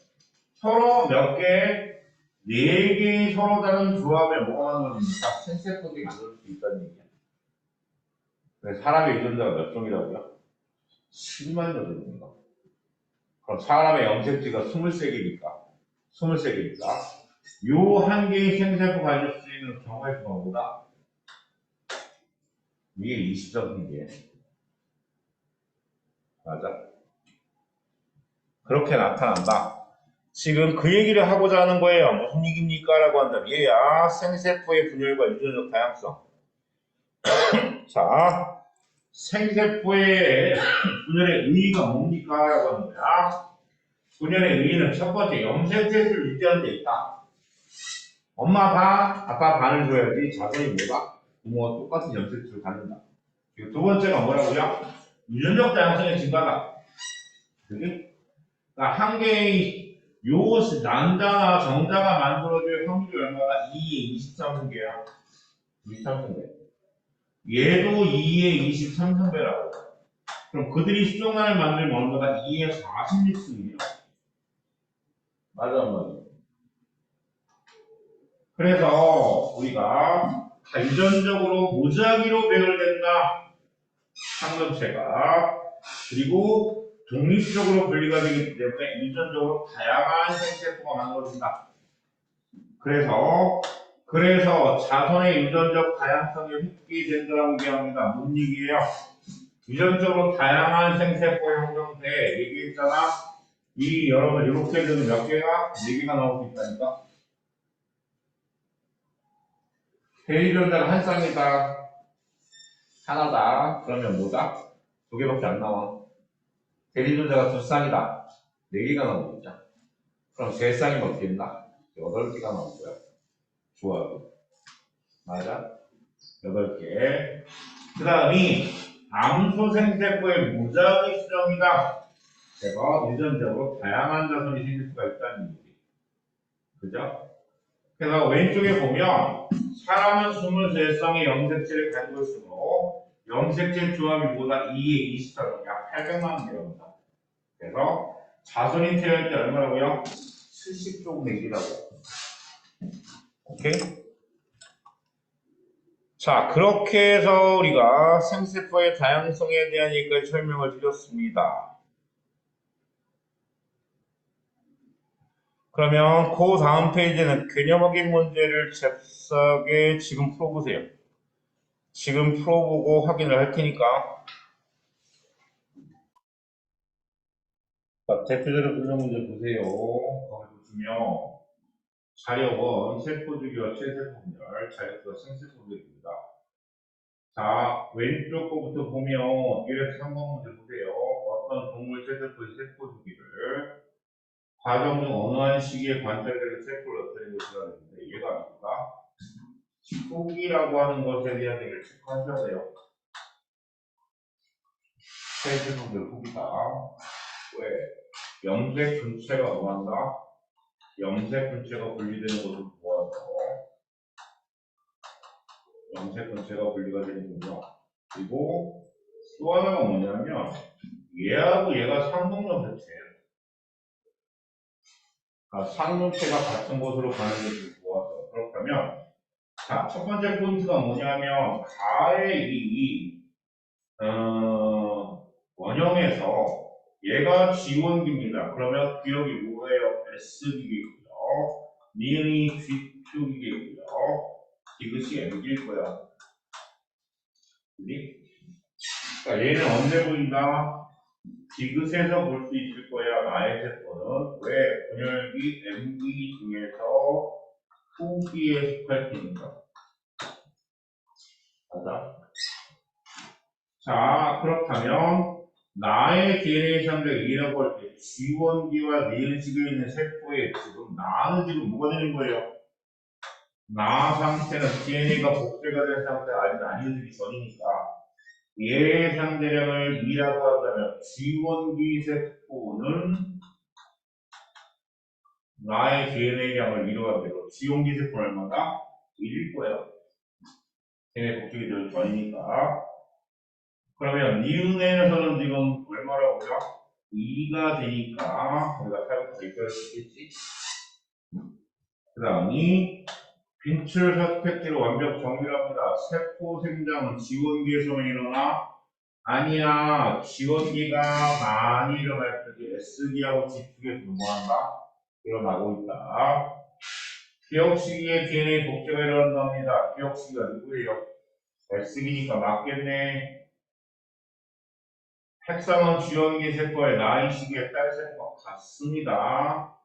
서로 몇 개, 4개의 서로 다른 조합에 뭐가 만들어집니까? 생세포들이 만들 수 있다는 얘기야. 사람의 유전자가 몇 종이라고요? 10만 종입니다. 그럼 사람의 염색체가 23개니까 요 한 개의 생세포 가질 수 있는 경우의 수가 뭐다? 이게 20점인데 맞아? 그렇게 나타난다. 지금 그 얘기를 하고자 하는 거예요. 무슨 얘기입니까? 라고 한다면 얘야 생세포의 분열과 유전적 다양성. 자, 생세포의 분열의 의의가 뭡니까? 라고 하는 거야. 분열의 의의는 첫 번째 염색체를 유지하는 데 있다. 엄마 반, 아빠 반을 줘야지 자손이 뭐다? 부모와 똑같은 염색체를 갖는다. 그리고 두 번째가 뭐라고요? 유전적 다양성의 증가다. 그게? 그러니까 한 개의 요 남자나 정자가 만들어질 확률이 얼마나? 2의 23승배야. 23승배. 얘도 2의 23승배라고. 그럼 그들이 수정란을 만들면 얼마나? 2의 46승이에요. 맞아, 맞아. 그래서 우리가 유전적으로 무작위로 배열된다. 상점체가. 그리고 독립적으로 분리가 되기 때문에 유전적으로 다양한 생세포가 만들어진다. 그래서 자손의 유전적 다양성이 획기된다고 얘기합니다. 뭔 얘기예요? 유전적으로 다양한 생세포 형성돼 얘기했잖아. 이 여러분 이렇게 되면 몇 개가? 4개가 나올 수 있다니까. 대유전자가 한 쌍이다. 하나다. 그러면 뭐다? 2개밖에 안 나와. 대리전자가 2쌍이다. 4개가 나오겠죠. 그럼 3쌍이면 어떻게 된다? 8개가 나올 거야. 좋아. 맞아? 8개. 그 다음이 암소생세포의 무작위 수정이다. 그래서 유전적으로 다양한 자손이 생길 수가 있다는 얘기. 그죠? 그래서 왼쪽에 보면 사람은 23쌍의 염색체를 가지고 있으므로 염색체 조합이 보다 2의 24로 약 800만 개가 온다. 그래서 자손이 태어날 때 얼마라고요? 70종 내기라고. 오케이? 자, 그렇게 해서 우리가 생세포의 다양성에 대한 얘기까지 설명을 드렸습니다. 그러면 그 다음 페이지는 개념 확인 문제를 잽싸게 지금 풀어보세요. 지금 풀어보고 확인을 할 테니까. 자, 대표적으로 개념 문제 보세요. 거기 보시면 자력은 세포주기와 최세포 분열, 자력과 생세포 분열입니다. 자, 왼쪽 거부터 보면 1에서 3번 문제 보세요. 어떤 동물 최세포의 세포주기를 과정 중 어느 한 시기에 관찰되는 세포를 나타내는 것이라 했는데 얘가 아닙니다. 후기라고 하는 것에 대한 얘기를 체크하셔야 돼요. 세세포들 후기다. 왜? 염색 근체가 뭐한다? 염색 근체가 분리되는 것을 보아서 염색 근체가 분리가 되는군요. 그리고 또 하나가 뭐냐면 얘하고 얘가 상동염색체예요. 그러니까 상용체가 같은 곳으로 가는 것을 보아서 그렇다면 자, 첫 번째 포인트가 뭐냐면 가의 원형에서 얘가 지원기입니다. 그러면 기억이 뭐예요? S기겠고요. 니은이 Q기겠고요. 이것이 M기일 거야. 그지? 그러니까 얘는 언제 보인다? 디귿에서 볼 수 있을 거야. 나의 세포는 왜 분열기 M기 중에서 후기에 속할 테니까. 맞아. 자, 그렇다면 나의 DNA 상대이라고 할 때 지원기와 내의식에 있는 세포에 지금 나는 지금 뭐가 되는 거예요? 나 상태는 DNA가 복제가 된 상태 아직 아니어지기 전이니까 얘 상대량을 2라고 한다면 지원기 세포는 나의 DNA량을 2로 하대로 지원기 세포는 얼마다? 1일 거예요. DNA 복제가 되기 전이니까 그러면 니은에서는 지금 얼마라고요? 2가 되니까 우리가 사용해서 이끌을 수 있겠지. 그 다음이 빈출 서스펙트로 완벽 정리합니다. 세포 생장은 지원기에서만 일어나? 아니야. 지원기가 많이 일어날 때 S기하고 G축에서 뭐한다? 일어나고 있다. 기억시기에 DNA 복제가 일어난답니다. 기억시기가 누구예요? S기니까 맞겠네. 핵상은 지원기 세포의 나이 시기에 딸 세포가 같습니다.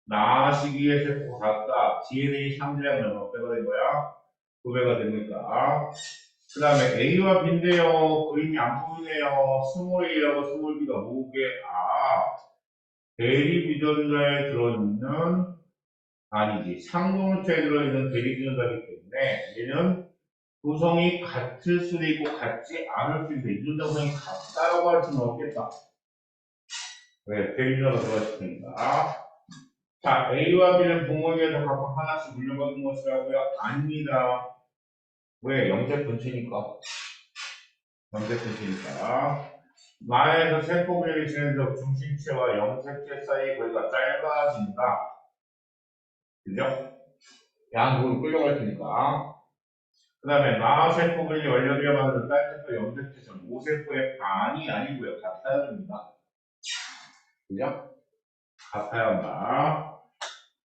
나 시기의 세포가 같다. DNA 상대량은 몇 배가 된 거야? 9배가 됩니까? 그 다음에 A와 B인데요. 그림이 안 보이네요. 스몰 A하고 스몰 B가 뭐게? 대리비전자에 들어있는, 아니지. 상동체에 들어있는 대리비전자이기 때문에 얘는 구성이 같을 수도 있고 같지 않을 수도 있는데 유전자 구성이 같다라고 할 수는 없겠다. 왜? 대리비전자가 들어있으니까. 자, A와 B는 분모에서 각각 하나씩 물려받는 것이라고요? 아닙니다. 왜? 염색 근체니까. 염색 근체니까. 나에서 세포 분열이 진행돼서 중심체와 염색체 사이의 거리가 짧아진다. 그죠? 양쪽으로 끌려갈 테니까. 그 다음에 나 세포 분열이 완료되어 만드는 딸세포 염색체는 모세포의 반이 아니고요. 같아야 됩니다. 그죠? 같아야 한다.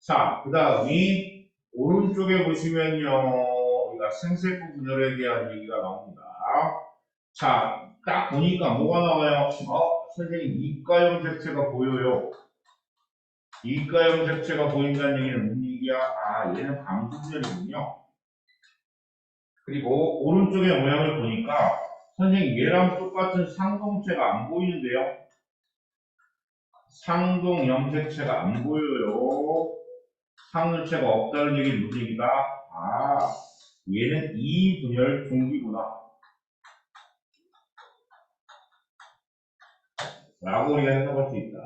자, 그 다음이 오른쪽에 보시면요. 우리가 생세포 분열에 대한 얘기가 나옵니다. 자, 딱 보니까 뭐가 나와요? 선생님, 이가 염색체가 보여요. 이가 염색체가 보인다는 얘기는 무슨 얘기야? 얘는 감수 분열이군요. 그리고 오른쪽의 모양을 보니까 선생님, 얘랑 똑같은 상동체가 안 보이는데요? 상동 염색체가 안 보여요. 상동체가 없다는 얘기는 무슨 얘기다? 얘는 이분열 중기구나. 라고 우리가 해석할 수 있다.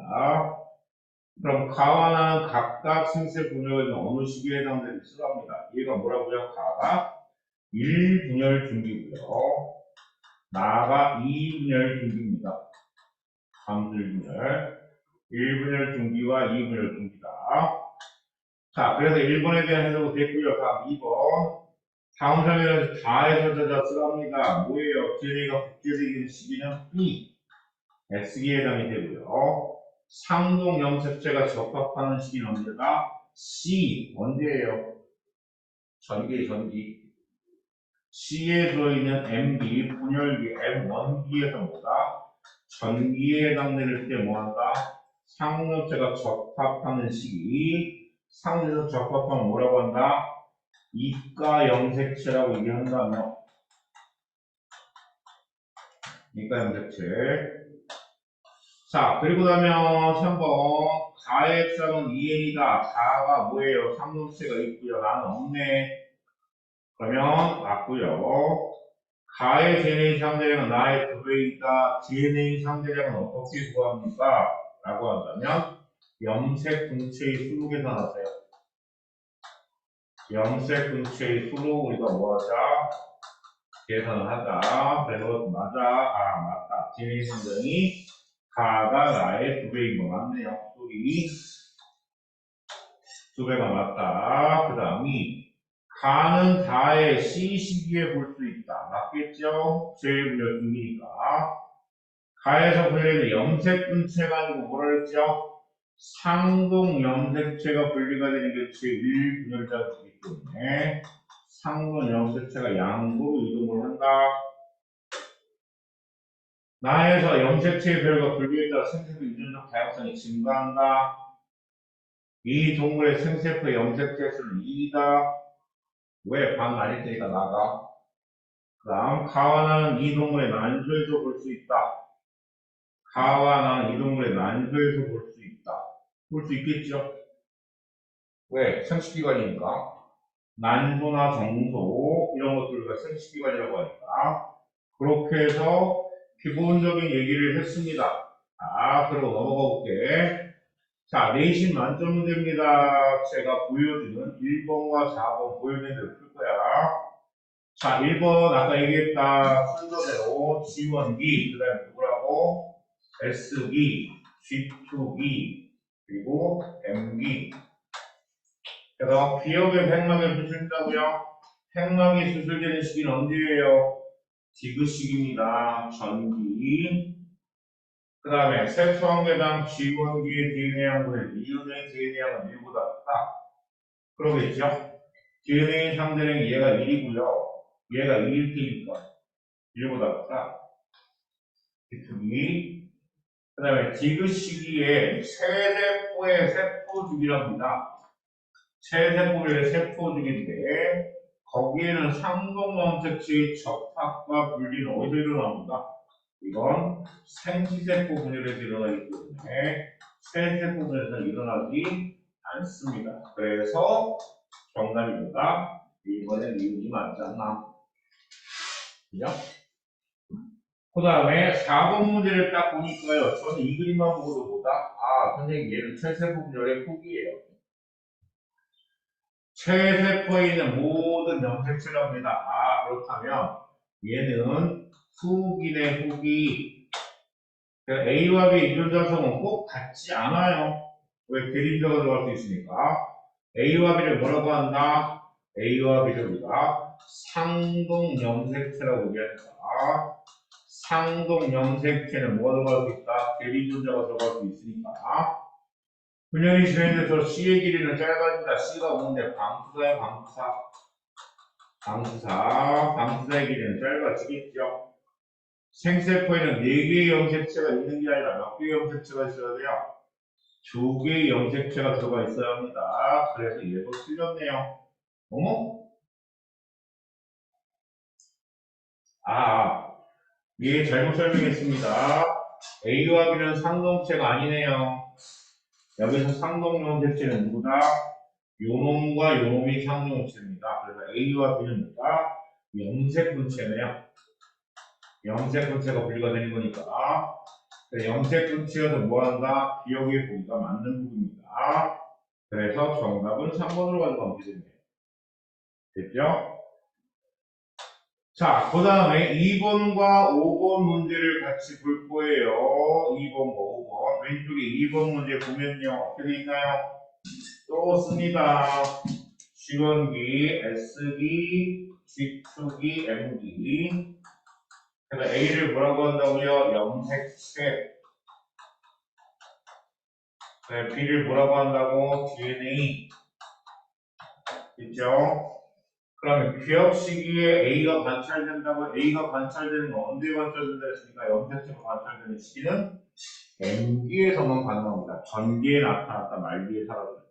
그럼 가와 나는 각각 생체 분열에 어느 시기에 해당되는지 쓰랍니다. 얘가 뭐라고요? 가가 1분열 중기고요. 나가 2분열 중기입니다. 감수분열. 1분열 중기와 2분열 중기다. 자, 그래서 1번에 대한 해석이 됐고요. 다음 2번. 다음 장면에서 다에서 찾아 쓰랍니다. 뭐예요? DNA가 복제되는 시기는 B. S기에 해당이 되고요. 상동 염색체가 적합하는 시기는 언제다? C. 언제예요? 전기. C에 들어있는 M기, 분열기, M1기에서 뭐다? 전기에 해당될 때 뭐한다? 상동염체가 적합하는 시기. 상동에서 적합하면 뭐라고 한다? 이가 염색체라고 얘기한다며. 이가 염색체. 자, 그리고 나면 3번 가의 짝은 2n이다. 가가 뭐예요? 상동체가 있고요. 나는 없네. 그러면 맞고요. 가의 DNA 상대량은 나의 2배이다. DNA 상대량은 어떻게 구합니까? 라고 한다면 염색 분체의 수로 계산하세요. 염색 분체의 수로 우리가 뭐하자? 계산을 하자. 그래서 맞아. 맞다. DNA 상대량이 가가 나의 2배인 거 맞네요. 소리 2배가 맞다. 그 다음이 가는 다의 C 시기에 볼 수 있다. 맞겠죠? 제일 분열 중이니까. 가에서 분열된 염색 분체가 아니고 뭐라 했죠? 상동 염색체가 분리가 되는 게 제1 분열자이기 때문에 상동 염색체가 양도로 이동을 한다. 나에서 염색체의 별과 분리에 따라 생태계 유전적 다양성이 증가한다. 이 동물의 생세포 염색체 수는 2다. 왜? 반 아닐 테니까 나가. 그 다음 가와 나는 이 동물의 난소에서 볼 수 있다. 가와 나는 이 동물의 난소에서 볼 수 있다. 볼 수 있겠죠? 왜? 생식기관이니까. 난소나 정소 이런 것들과 생식기관이라고 하니까. 그렇게 해서 기본적인 얘기를 했습니다. 그리고 넘어가 볼게. 자, 내신 만점 문제입니다. 제가 보여주는 1번과 4번 보여주는 대로 풀 거야. 자, 1번 아까 얘기했다 순서대로 G1기, 그 다음에 누구라고? S기, G2기, 그리고 M기. 그래서 기억의 핵막에 수술자고요. 핵막이 수술되는 시기는 언제예요? 디귿식입니다. 전기. 그 다음에 세포항계당 G1기의 DNA 양분의 이은의 DNA 양은 1보다 크다. 그러겠죠? DNA 상대는 얘가 1이고요. 얘가 1일 테니까 1보다 크다. 기특이. 그 다음에 디귿 시기에 세세포의 세포주기랍니다. 세세포의 세포주기인데 거기에는 상동염색체의 접합과 분리는 어디서 일어납니다. 이건 생지세포 분열에서 일어나기 때문에 세세포 분열에서 일어나지 않습니다. 그래서 정답입니다. 이번엔 이유이 맞지 않나? 그죠? 그 다음에 4번 문제를 딱 보니까요. 저는 이 그림만 보고도 보다, 선생님 얘는 체세포 분열의 후기예요. 체세포에 있는 모든 염색체랍니다. 그렇다면 얘는 후기네 후기. A와 B 유전자성은 꼭 같지 않아요. 왜? 대립자가 들어갈 수 있으니까. A와 B를 뭐라고 한다? A와 B를 우리가 상동 염색체라고 얘기하니까 상동 염색체는 뭐가 들어갈 수 있다? 대립유전자가 들어갈 수 있으니까. 분열이 진행돼서 C의 길이는 짧아진다. C가 오는데 방수사야 방수사. 방수사의 길이는 짧아지겠죠. 생세포에는 4개의 염색체가 있는 게 아니라 몇 개의 염색체가 있어야 돼요? 2개의 염색체가 들어가 있어야 합니다. 그래서 얘도 틀렸네요. 어머? 얘 잘못 설명했습니다. A와 B는 상동체가 아니네요. 여기서 상동염색체는 누구다? 요놈과 요놈이 상동염색체입니다. 그래서 A와 B는 뭐다? 염색분체네요. 염색분체가 분리가 되는 거니까. 염색분체여서 뭐한다? 기억의 보기가 맞는 부분입니다. 그래서 정답은 3번으로 가져가면 되겠네요. 됐죠? 자, 그 다음에 2번과 5번 문제를 같이 볼 거예요. 2번과 5번. 왼쪽에 2번 문제 보면요. 어떻게 돼 있나요? 또 씁니다. G1기, S기, G2기, M기. 그래서 A를 뭐라고 한다고요? 염색체. 네, B를 뭐라고 한다고? DNA. 있죠? 그러면 기억 시기에 A가 관찰된다고 A가 관찰되는 건 언제 관찰된다 했으니까 염색체가 관찰되는 시기는 M기에서만 가능합니다. 전기에 나타났다 말기에 사라져요.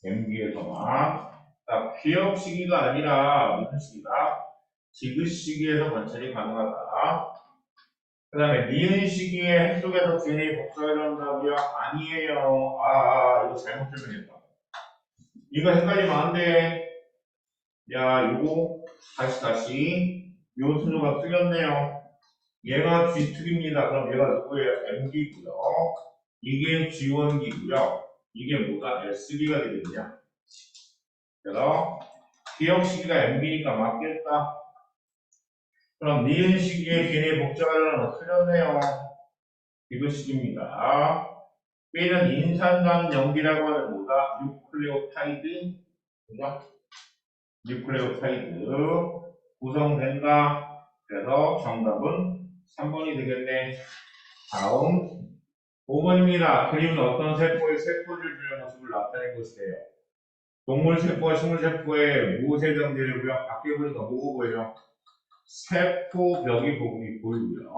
M기에서만. 자, 기억 시기가 아니라 무슨 시기다? 지그 시기에서 관찰이 가능하다. 그 다음에 니은 시기에 핵 속에서 DNA 복사가 일어난다고요? 아니에요. 이거 잘못 설명했다. 이거 헷갈리면 안 돼. 야, 요거 다시 요 순서가 틀렸네요. 얘가 G축입니다. 그럼 얘가 누구예요? M기고요. 이게 G1기고요. 이게 뭐가 S기가 되겠냐? 그래서 기억 시기가 M기니까 맞겠다. 그럼 니은 시기에 DNA 복잡가 일어나면 틀렸네요. 이것식입니다. B는 인산당 염기라고 하는 뭐다? 뉴클레오타이드. 그죠? 뉴클레오타이드 구성된다. 그래서 정답은 3번이 되겠네. 다음 5번입니다. 그림은 어떤 세포의 세포를 주는 모습을 나타낸 것이에요. 동물 세포와 식물 세포의 무색 경계이고요. 밖에 보니까 뭐가 보여요? 세포벽이 보이고요.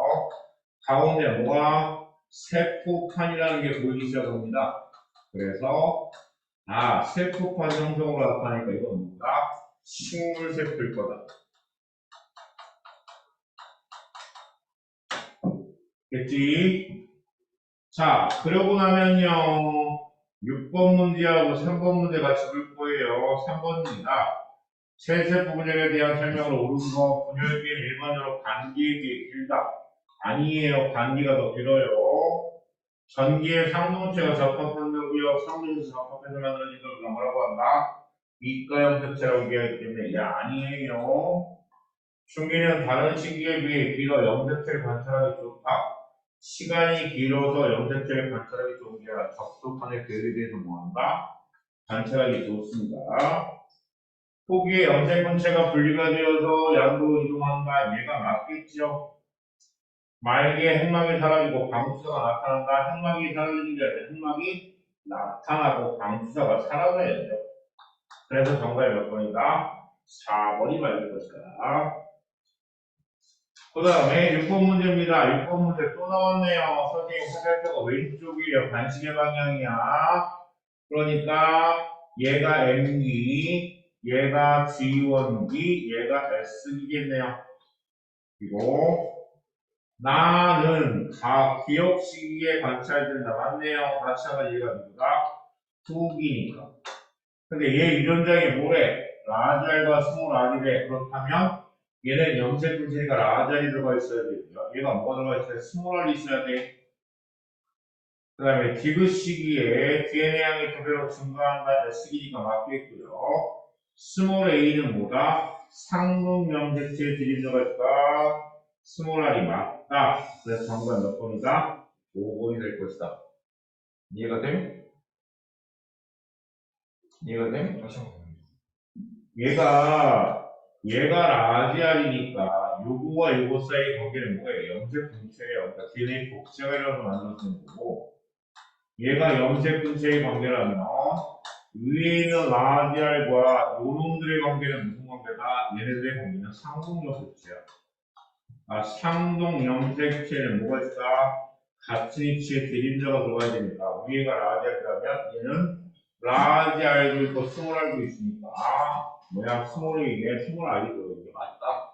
가운데 뭐가 세포판이라는 게 보이기 시작합니다. 그래서 세포판 형성으로 나타나니까 이건 뭔가 식물 세포일 거다. 됐지? 자, 그러고 나면요. 6번 문제하고 3번 문제 같이 볼 거예요. 3번입니다. 세세포 분열에 대한 설명을 옳은 거, 분열기는 일반적으로 간기에 비해 길다. 아니에요. 간기가 더 길어요. 전기에 상동체가 접합한다고요. 상동체에서 접합해서 만들어진 걸 우리가 뭐라고 한다? 이가염색체라고 얘기하기 때문에 아니에요. 충기는 다른 시기에 비해 길어 염색체를 관찰하기 좋다. 시간이 길어서 염색체를 관찰하기 좋은 게 아니라 접촉판의 궤에 대해서 뭐한다? 관찰하기 좋습니다. 포기에 염색분체가 분리가 되어서 양도로 이동한다. 얘가 맞겠죠? 말기에 핵막이 사라지고 방수사가 나타난다. 핵막이 사라지는 게 아니라 핵막이 나타나고 방수사가 사라져야죠. 그래서 정답이 몇 번이다? 4번이 맞을 것이다. 그 다음에 6번 문제입니다. 6번 문제 또 나왔네요. 선생님 화살표가 왼쪽이에요. 반시계 방향이야. 그러니까 얘가 M기, 얘가 G1기, 얘가 S기겠네요. 그리고 나는 기억 시기에 관찰된다. 맞네요. 마찬가지 얘가 누구다? 후기니까. 근데 얘 유전자에 뭐래? 라잘과 스몰 R이래. 그렇다면 얘는 염색 분체니까 라잘이 들어가 있어야 되고요. 얘가 뭐가 들어가 있어야 돼? 스몰 R이 있어야 돼. 그 다음에 디귿 시기에 DNA 양이 2배로 증가한다. S기니까 맞겠고요. 스몰 A는 뭐다? 상동 염색체에 들이들어가 있다. 스몰 R이 맞다. 그래서 정답 몇 번이다? 5번이 될 것이다. 이해가 돼? 이해가 돼? 다시 한번 얘가 라지알이니까 요거와 요거 사이의 관계는 뭐예요? 염색 분체예요. 그러니까 DNA 복제가 일어나서 만들어지는 거고 얘가 염색 분체의 관계라면 위에 있는 라지알과 요놈들의 관계는 무슨 관계다? 얘네들의 관계는 상동 염색체야. 상동 염색체는 뭐가 있다? 같은 위치에 대립자가 들어가야 되니까 위에가 라지알이라면 얘는 라지알도 있고 스몰 알도 있으니까 뭐야 스몰이 이게 스몰 알이도 이게 맞다.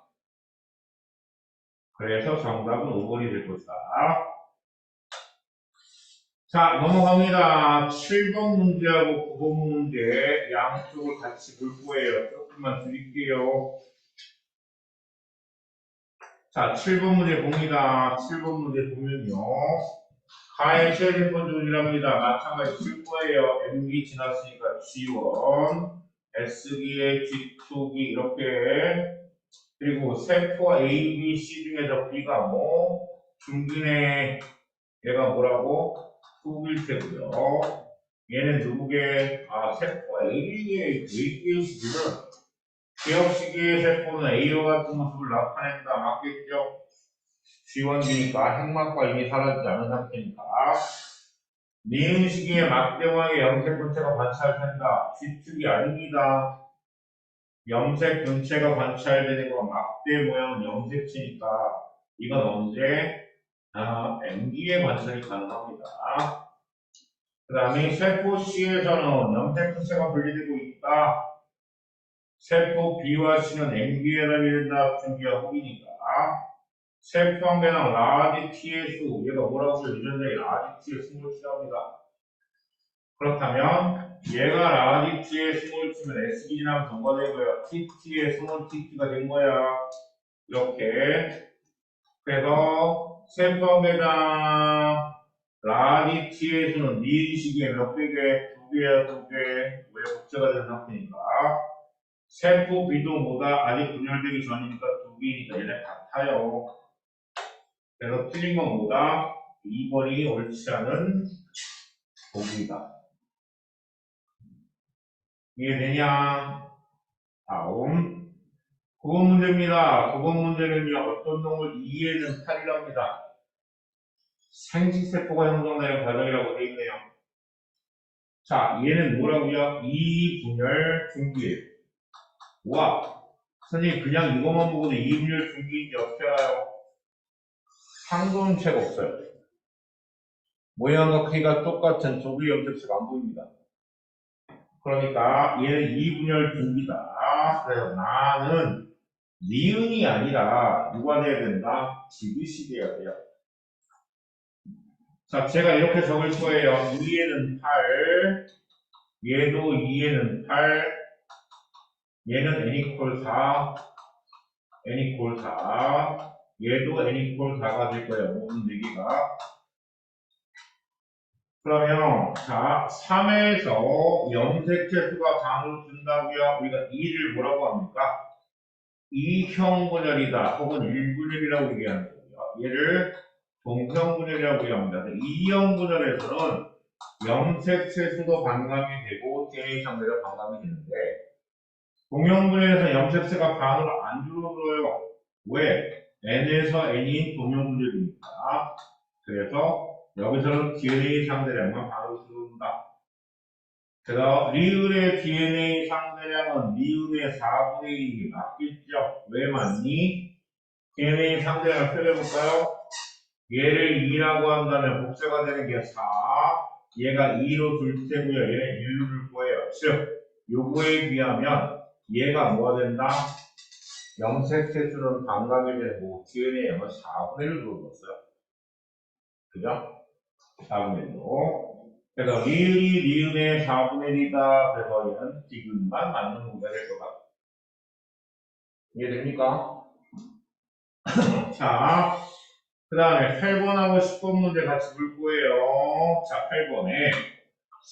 그래서 정답은 5번이 될 것이다. 자 넘어갑니다. 7번 문제하고 9번 문제 양쪽을 같이 볼 거예요. 조금만 드릴게요. 자 7번 문제 봅니다. 7번 문제 보면요. 가의 최대번 조율합니다. 마찬가지 쓸 거예요. M기 지났으니까 G1, S기에 G2기 이렇게 그리고 세포 A, B, C 중에서 B가 중기네 얘가 뭐라고? 2일 테고요. 얘는 누구게? 세포 A의 A기는 기억 시기의 세포는 A와 같은 모습을 나타낸다. 맞겠죠? G1기니까 핵막과 이미 사라지지 않은 상태니까 니은 시기에 막대모양의 염색 분체가 관찰된다. 뒤축이 아닙니다. 염색 분체가 관찰되는 건 막대 모양 염색체니까 이건 언제? M기에 관찰이 가능합니다. 그 다음에 세포 C에서는 염색 분체가 분리되고 있다. 세포 B와 C는 M기에 해당이 된다. 중기와 후기니까. 세포 한 개당 라지 T의 수, 얘가 뭐라고요? 유전자의 라지 T의 수를 취합니다. 그렇다면 얘가 라지 T의 수를 치면 S기 지나면 뭐가 되고요? TT의 스몰 TT가 된 거야. 이렇게. 그래서 세포 한 개당 라지 T의 수는 니은 시기에 몇 개게? 두 개야, 두 개. 왜 복제가 된 상태니까. 세포 B도 뭐다? 아직 분열되기 전이니까 두 개니까 얘네 같아요. 그래서 틀린 건 뭐다? 2번이 옳지 않은 보기다. 이해되냐? 다음. 9번 문제입니다. 9번 문제는요, 어떤 놈을 2에는 8이랍니다. 생식세포가 형성되는 과정이라고 되어 있네요. 자, 얘는 뭐라고요? 이분열 중기. 와, 선생님 그냥 이것만 보고도 이분열 중기인지 어떻게 알아요? 상동책 없어요. 모양과 크기가 똑같은 조기 염색체가 안 보입니다. 그러니까 얘는 이분열 중기다. 그래서 나는 니은이 아니라 누가 돼야 된다? 지그시 돼야 돼요. 자, 제가 이렇게 적을 거예요. 2에는 8, 얘도 2에는 8, 얘는 n 이퀄 4, n 이퀄 4, 얘도 n 이퀄 4가 될 거예요. 모든 4개가. 그러면 자, 3에서 염색체 수가 반으로 준다고요. 우리가 2를 뭐라고 합니까? 2형 분열이다 혹은 1분열이라고 얘기하는 거고요. 얘를 동형 분열이라고 얘기합니다. 2형 분열에서는 염색체 수도 반감이 되고 DNA 상대가 반감이 되는데 동형 분열에서 염색체가 반으로 안 줄어들어요. 왜? n에서 n인 동형 분열이니까. 그래서 여기서는 DNA 상대량만 반으로 줄어든다. 그래서 리을의 DNA 상대량은 리을의 4분의 1이 맞겠죠? 왜 맞니? DNA 상대량을 표해볼까요? 얘를 2라고 한다면 복제가 되는 게 4, 얘가 2로 둘 테고요. 얘는 1로 둘 거예요. 즉, 요거에 비하면 얘가 뭐가 된다? 염색체 수는 반감이 되고 DNA 양은 4분의 1로 줄었어요. 그죠? 4분의 1로. 그래서 리을이 리은의 4분의 1이다. 그래서 얘는 지금만 맞는 문제가 될 것 같아요. 이해됩니까? 자, 그 다음에 8번하고 10번 문제 같이 볼 거예요. 자, 8번에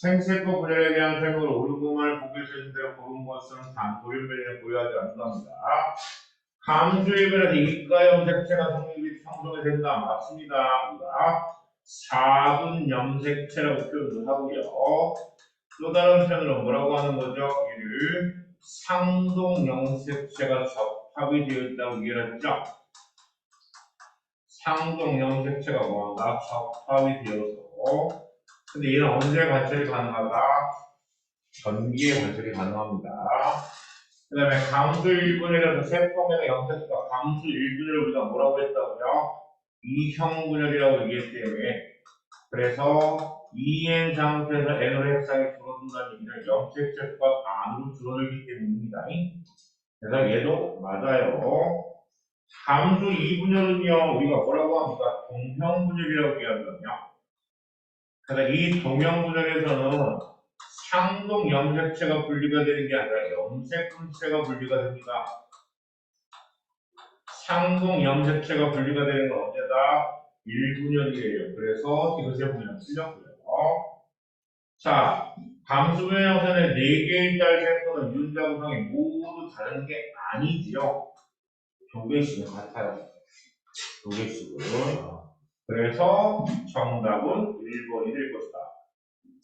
생세포 분열에 대한 설명을 옳은것만을 보기 싫은 대로 고른 것은 단도리변에 고려하지 않는답니다. 감수일변에서 이가 염색체가 형성이 된다. 맞습니다. 우리가 4분 염색체라고 표현을 하고요. 또 다른 편으로 뭐라고 하는 거죠? 이를 상동 염색체가 접합이 되어 있다고 이해를 했죠? 상동 염색체가 뭐한다? 접합이 되어서. 근데 얘는 언제 관찰이 가능하다? 전기에 관찰이 가능합니다. 그 다음에 감수 1분열에서 세포면의 염색체가 감수 1분열을 우리가 뭐라고 했다고요? 이형 분열이라고 얘기했기 때문에 그래서 2n 상태에서 n으로 핵상이 줄어든다는 얘기는 염색체 수가 반으로 줄어들기 때문입니다. 그래서 얘도 맞아요. 감수 2분열은요, 우리가 뭐라고 합니까? 동형분열이라고 얘기하거든요. 그래서 이 동형분열에서는 상동 염색체가 분리가 되는 게 아니라 염색분체가 분리가 됩니다. 상동 염색체가 분리가 되는 건 언제다? 1분열이에요. 그래서 디귿의 분열은 틀렸고요. 자, 감수분열 형태는 4개의 짤 세포는 유전자 구성이 모두 다른 게 아니지요. 2개씩은 같아요. 2개씩은. 그래서 정답은 1번이 될 것이다.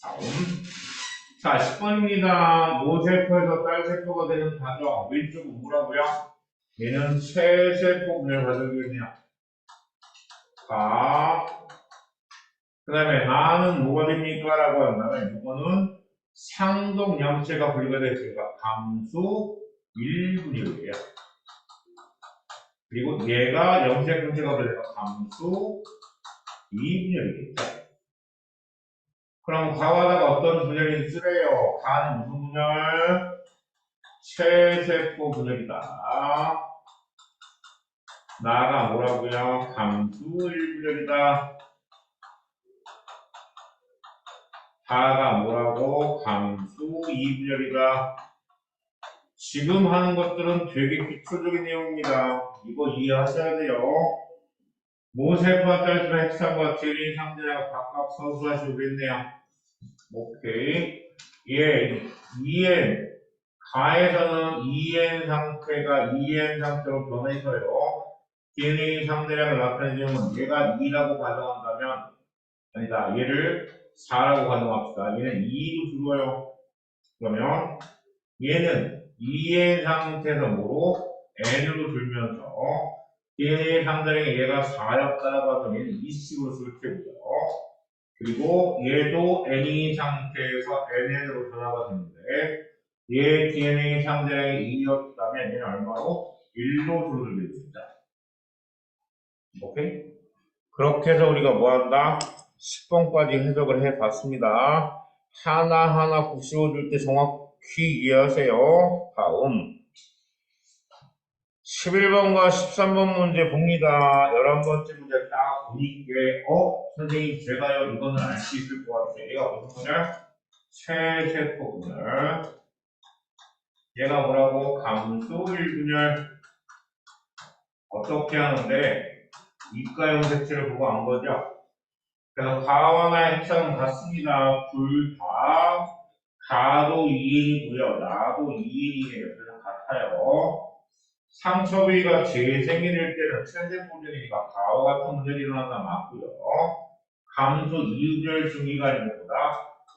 다음. 자, 10번입니다. 모세포에서 딸세포가 되는 과정. 왼쪽은 뭐라고요? 얘는 세세포 분열 과정이거든요. 가, 그 다음에 나는 뭐가 됩니까? 라고 한다면 이거는 상동양체가 분리가 됐으니까 감수 1분율이에요. 그리고 얘가 염색분체가 분리돼서 감수 2분열이겠죠. 그럼 가와다가 어떤 분열이 쓰래요? 가는 무슨 분열? 최세포 분열이다. 나가 뭐라고요? 감수 1분열이다. 다가 뭐라고? 감수 2분열이다. 지금 하는 것들은 되게 기초적인 내용입니다. 이거 이해하셔야 돼요. 모세포와 딸수의 핵상과 제린 상대가 각각 서술하시겠네요. 오케이. 예, EN. 가에서는 EN 상태가 EN 상태로 변해서요. DNA 상대량을 나타내주면 얘가 2라고 가정한다면, 아니다. 얘를 4라고 가정합시다. 얘는 2로 줄어요. 그러면 얘는 EN 상태에서 뭐로? N으로 줄면서 DNA 상대량이 얘가 4였다라고 하면 얘는 2식으로 쓸 테고요. 그리고 얘도 N2 상태에서 NN으로 변화가 되는데 얘 DNA 상대량이 2였다면 얘는 얼마로? 1로 줄어들게 됩니다. 오케이? 그렇게 해서 우리가 뭐한다? 10번까지 해석을 해봤습니다. 하나하나 곱씹어줄 때 정확히 이해하세요. 다음 11번과 13번 문제 봅니다. 11번째 문제 딱 보니까 선생님 제가요 이거는 알 수 있을 것 같아요. 얘가 무슨 분열? 최세포 분열. 얘가 뭐라고? 감수 1분열. 어떻게 하는데 이가형 색채를 보고 안 거죠? 그래서 가와나 핵상은 같습니다. 둘 다 가도 2인이고요. 나도 2인이에요. 그래서 같아요. 상처 부위가 재생일 때는 최세포분열이니까 가와 같은 분열이 일어난다 맞고요. 감수 2분열 중기가 있는 것보다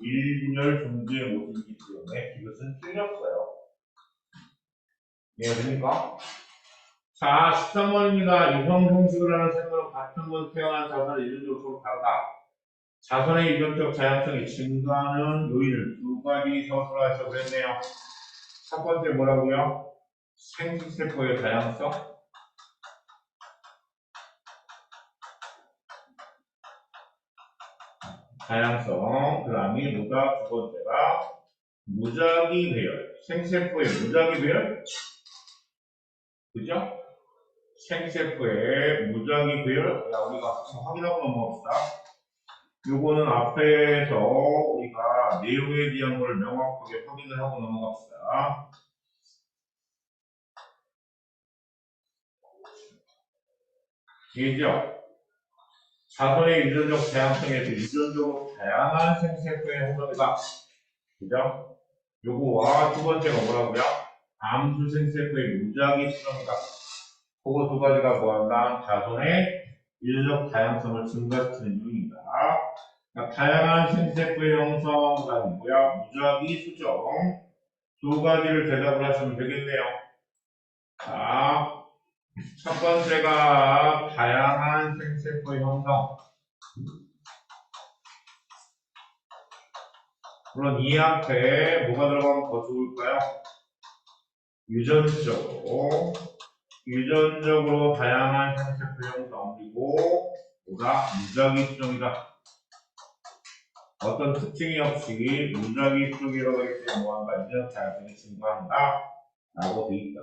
1분열 중기의 모습이기 때문에 이것은 틀렸어요. 이해됩니까? 자, 13번입니다. 유형 형식을 하는 생물은 같은 곳 태어난 자손의 유전적으로 서로 다르다. 자손의 유전적 다양성이 증가하는 요인을 두 가지 서술하셔서 그랬네요. 첫 번째 뭐라고요? 생식세포의 다양성. 다양성. 그 다음에 뭐가 두 번째가 무작위 배열. 생세포의 무작위 배열? 그죠? 생세포의 무작위 배열. 야, 우리가 한번 확인하고 넘어갑시다. 요거는 앞에서 우리가 내용에 대한 걸 명확하게 확인을 하고 넘어갑시다. 이해죠? 자손의 유전적 다양성에서 유전적으로 다양한 생세포의 형성이다. 그죠? 요거와 두 번째가 뭐라고요? 암수 생세포의 무작위 수정이다. 그거 두 가지가 뭐한다? 자손의 유전적 다양성을 증가시키는 요인이다. 그러니까 다양한 생세포의 형성, 그 다음에 뭐야? 무작위 수정. 두 가지를 대답을 하시면 되겠네요. 자, 첫 번째가 다양한 생세포의 형성. 물론 이 앞에 뭐가 들어가면 더 좋을까요? 유전적으로 다양한 생세포 형성 그리고 보다 무작위 수정이다. 어떤 특징이 없이 무작위 수정이라고 하기 때문에 뭐한다? 유전적 다양성이 증가한다 라고 되어 있다.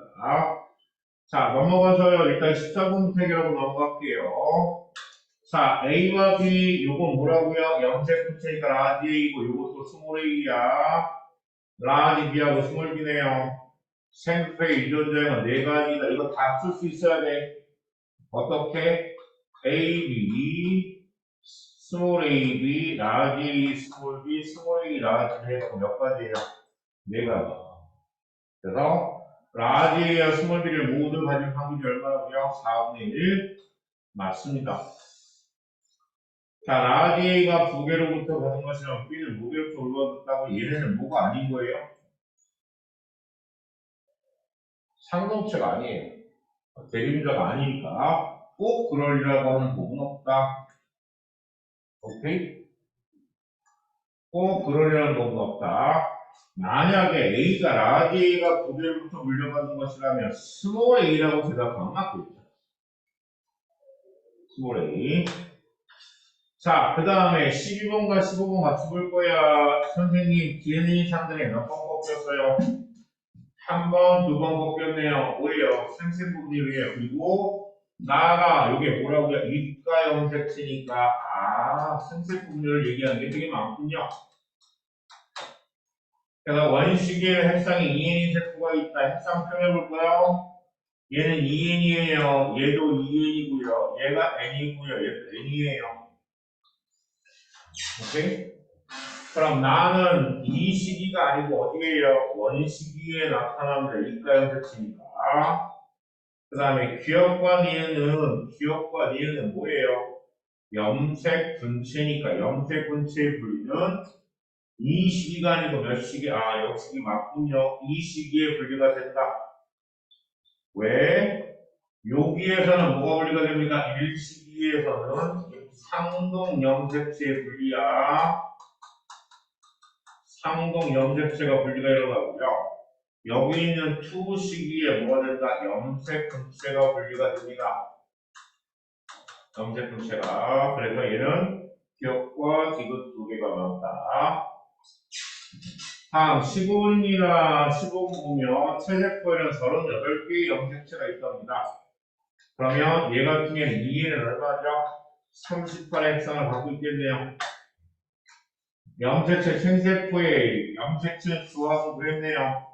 자, 넘어가서요. 일단 14번부터 해결하고 넘어갈게요. 자, A와 B, 요건 뭐라고요? 염색분체니까 라지 A고, 요것도 스몰 A야. 라지 B하고 스몰 B네요. 생수의 유전자형은 네 가지다. 이거 다 쓸 수 있어야 돼. 어떻게? A, B, 스몰 A, B, 라지 A, 스몰 B, 스몰 A, 라지 해서 몇 가지예요? 네 가지. 그래서 라지 A와 스몰 B를 모두 가질 확률이 얼마라고요? 4분의 1 맞습니다. 자, 라지 A가 두 개로부터 받은 것이라면 B는 무게로부터 올라왔다고 얘네는 뭐가 아닌 거예요? 상동체가 아니에요. 대림자가 아니니까 꼭 그러리라고 하는 부분은 없다. 오케이? 꼭 그러려는 법은 없다. 만약에 A가 라지 A가 부대로부터 물려받은 것이라면 스몰 A라고 대답하면 맞겠죠. 스몰 A. 자, 그 다음에 12번과 15번 같이 볼 거야. 선생님, DNA 상단에 몇 번 꺾였어요? 한 번, 두 번 꺾였네요. 뭐예요? 생생분율이에요. 그리고 나가 이게 뭐라고요? 이가 염색체니까 생생분율을 얘기하는 게 되게 많군요. 그래서 원시계의 핵상에 2N인 세포가 있다. 핵상 표현해볼까요? 얘는 2N이에요. 얘도 2N이고요. 얘가 N이고요. 얘도 N이에요. 오케이? 그럼 나는 이 시기가 아니고 어디에요? 원시기에 나타납니다. 이가염색체니까. 그 다음에 기억과 니은은 뭐예요? 염색 분체니까 염색 분체의 분리는 이 시기가 아니고 몇 시기? 역시기 맞군요. 이 시기에 분리가 된다. 왜? 여기에서는 뭐가 분리가 됩니까? 1시기에서는 상동 염색체의 분리야. 상동 염색체가 분리가 일어나고요. 여기 있는 2 시기에 뭐가 된다? 염색 분체가 분리가 됩니다. 염색 분체가. 그래서 얘는 기억과 디귿 두 개가 나왔다. 다음 15입니다. 15 보면 체세포에는 38개의 염색체가 있답니다. 그러면 얘 같은 경우는 2에는 얼마죠? 38의 핵상을 갖고 있겠네요. 염색체 생세포의 염색체 수하고 그랬네요.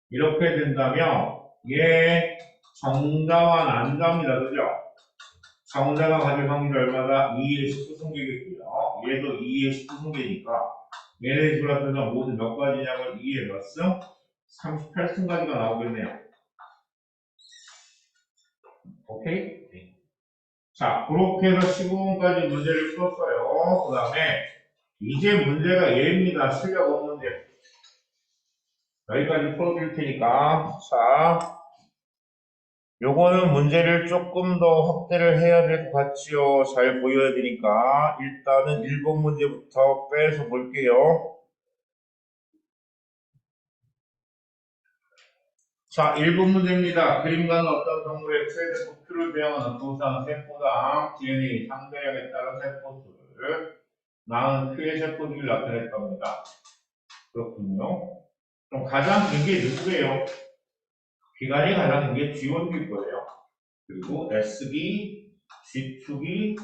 이렇게 된다면 얘 정자와 난자입니다. 그죠? 정자가 가질 확률이 얼마다? 2의 19승계겠고요. 얘도 2의 19승계니까 얘네 둘 합해서 모두 몇 가지냐면 2의 몇 승? 38승까지가 나오겠네요. 오케이? 자, 그렇게 해서 15분까지 문제를 풀었어요. 그 다음에 이제 문제가 얘입니다. 실력 없는데. 여기까지 풀어줄 테니까. 자, 요거는 문제를 조금 더 확대를 해야 될 것 같지요. 잘 보여야 되니까. 일단은 1번 문제부터 빼서 볼게요. 자, 1번 문제입니다. 그림과는 어떤 동물의 최대 부피를 배양하는 두산 세포당 DNA 상대량에 따른 세포수를 낳은 큐의 세포들이 나타냈답니다. 그렇군요. 그럼 가장 긴 게 누구예요? 기간이 가장 긴 게 G1일 거예요. 그리고 S기, G축이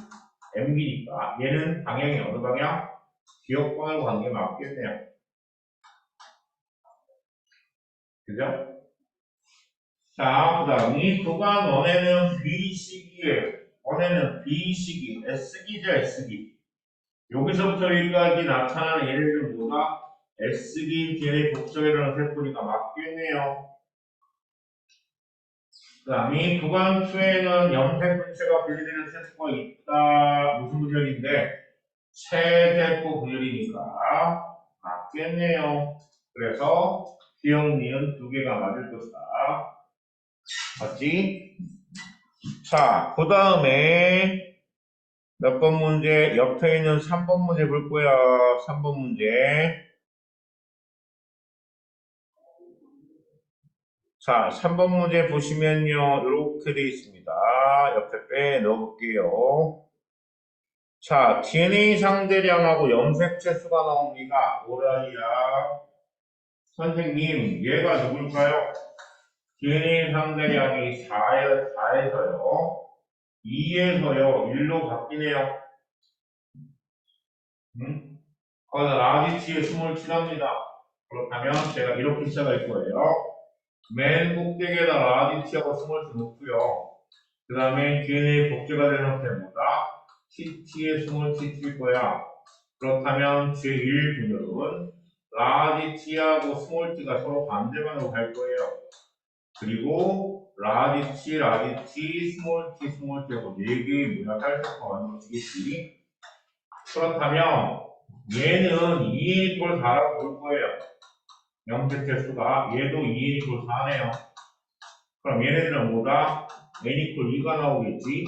M기니까 얘는 방향이 어느 방향? 기억방향으로 가는 게 맞겠네요. 그죠? 자, 그 다음 이 구간 원에는 B시기에 원에는 B시기, S기죠, S기. 여기서부터 여기까지 나타나는 얘네들은 뭐다? S기 DNA 복잡에 일어나는 세포니까 맞겠네요. 그 다음 이 구간 2에는 염색 분체가 분리되는 세포가 있다. 무슨 분열인데? 체세포 분열이니까 맞겠네요. 그래서 기억, 니은 두 개가 맞을 것이다. 맞지? 자, 그 다음에 몇 번 문제? 옆에 있는 3번 문제 볼 거야. 3번 문제. 자, 3번 문제 보시면요. 이렇게 되어 있습니다. 옆에 빼 넣어볼게요. 자, DNA 상대량하고 염색체 수가 나옵니다. 오라이야. 선생님, 얘가 누굴까요? DNA 상대량이 4에서요. 2에서요. 1로 바뀌네요. 거기다 라지치에 숨을 치랍니다. 그렇다면 제가 이렇게 시작할 거예요. 맨 꼭대기에다 라지치하고 숨을 치놓고요. 그 다음에 DNA 복제가 된 형태보다 TT에 숨을 치칠 거야. 그렇다면 제1분열은 라지치하고 스몰 t가 서로 반대방으로 갈 거예요. 그리고 라지치, 스몰 t 하고 4개의 문화 딸색과 만들어지겠지. 그렇다면 얘는 2n 이퀄 4라고 볼 거예요. 염색체 수가 얘도 2n 이퀄 4네요. 그럼 얘네들은 뭐다? n 이퀄 2가 나오겠지.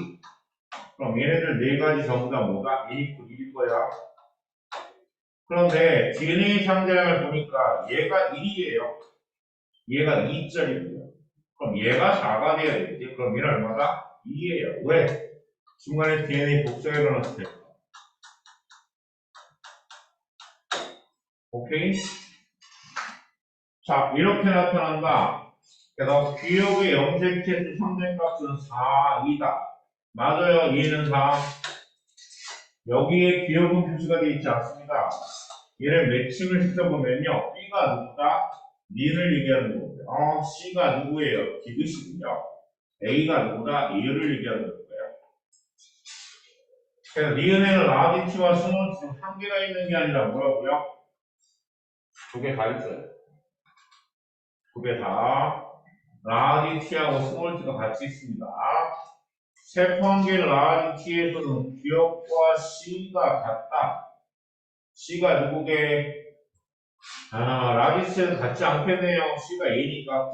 그럼 얘네들 4가지 전부 다 뭐다? n 이퀄 1일 거야. 그런데 DNA 상대량을 보니까 얘가 1이에요. 얘가 2짜리고요. 그럼 얘가 4가 돼야 되겠지. 그럼 얘는 얼마다? 2예요. 왜? 중간에 DNA 복사가 일어났을 때. 오케이? 자, 이렇게 나타난다. 그래서 기억의 염색체수 상대값은 4이다. 맞아요. 얘는 4. 여기에 기억은 표시가 되어 있지 않습니다. 얘를 매칭을 시켜보면요. B가 누구다? 니를 얘기하는 거고요. C가 누구예요? 디귿이군요. A가 누구다? 얘를 얘기하는 거예요. 그래서 니은에는 라디치와 스몰치 한 개가 있는 게 아니라 뭐라고요? 두 개 다 있어요. 두 개 다. 라디치하고 스몰치가 같이 있습니다. 세포한개 라디치에서는 기억과 C가 같다. C가 누구게? 라디치는 같지 않겠네요. C가 A니까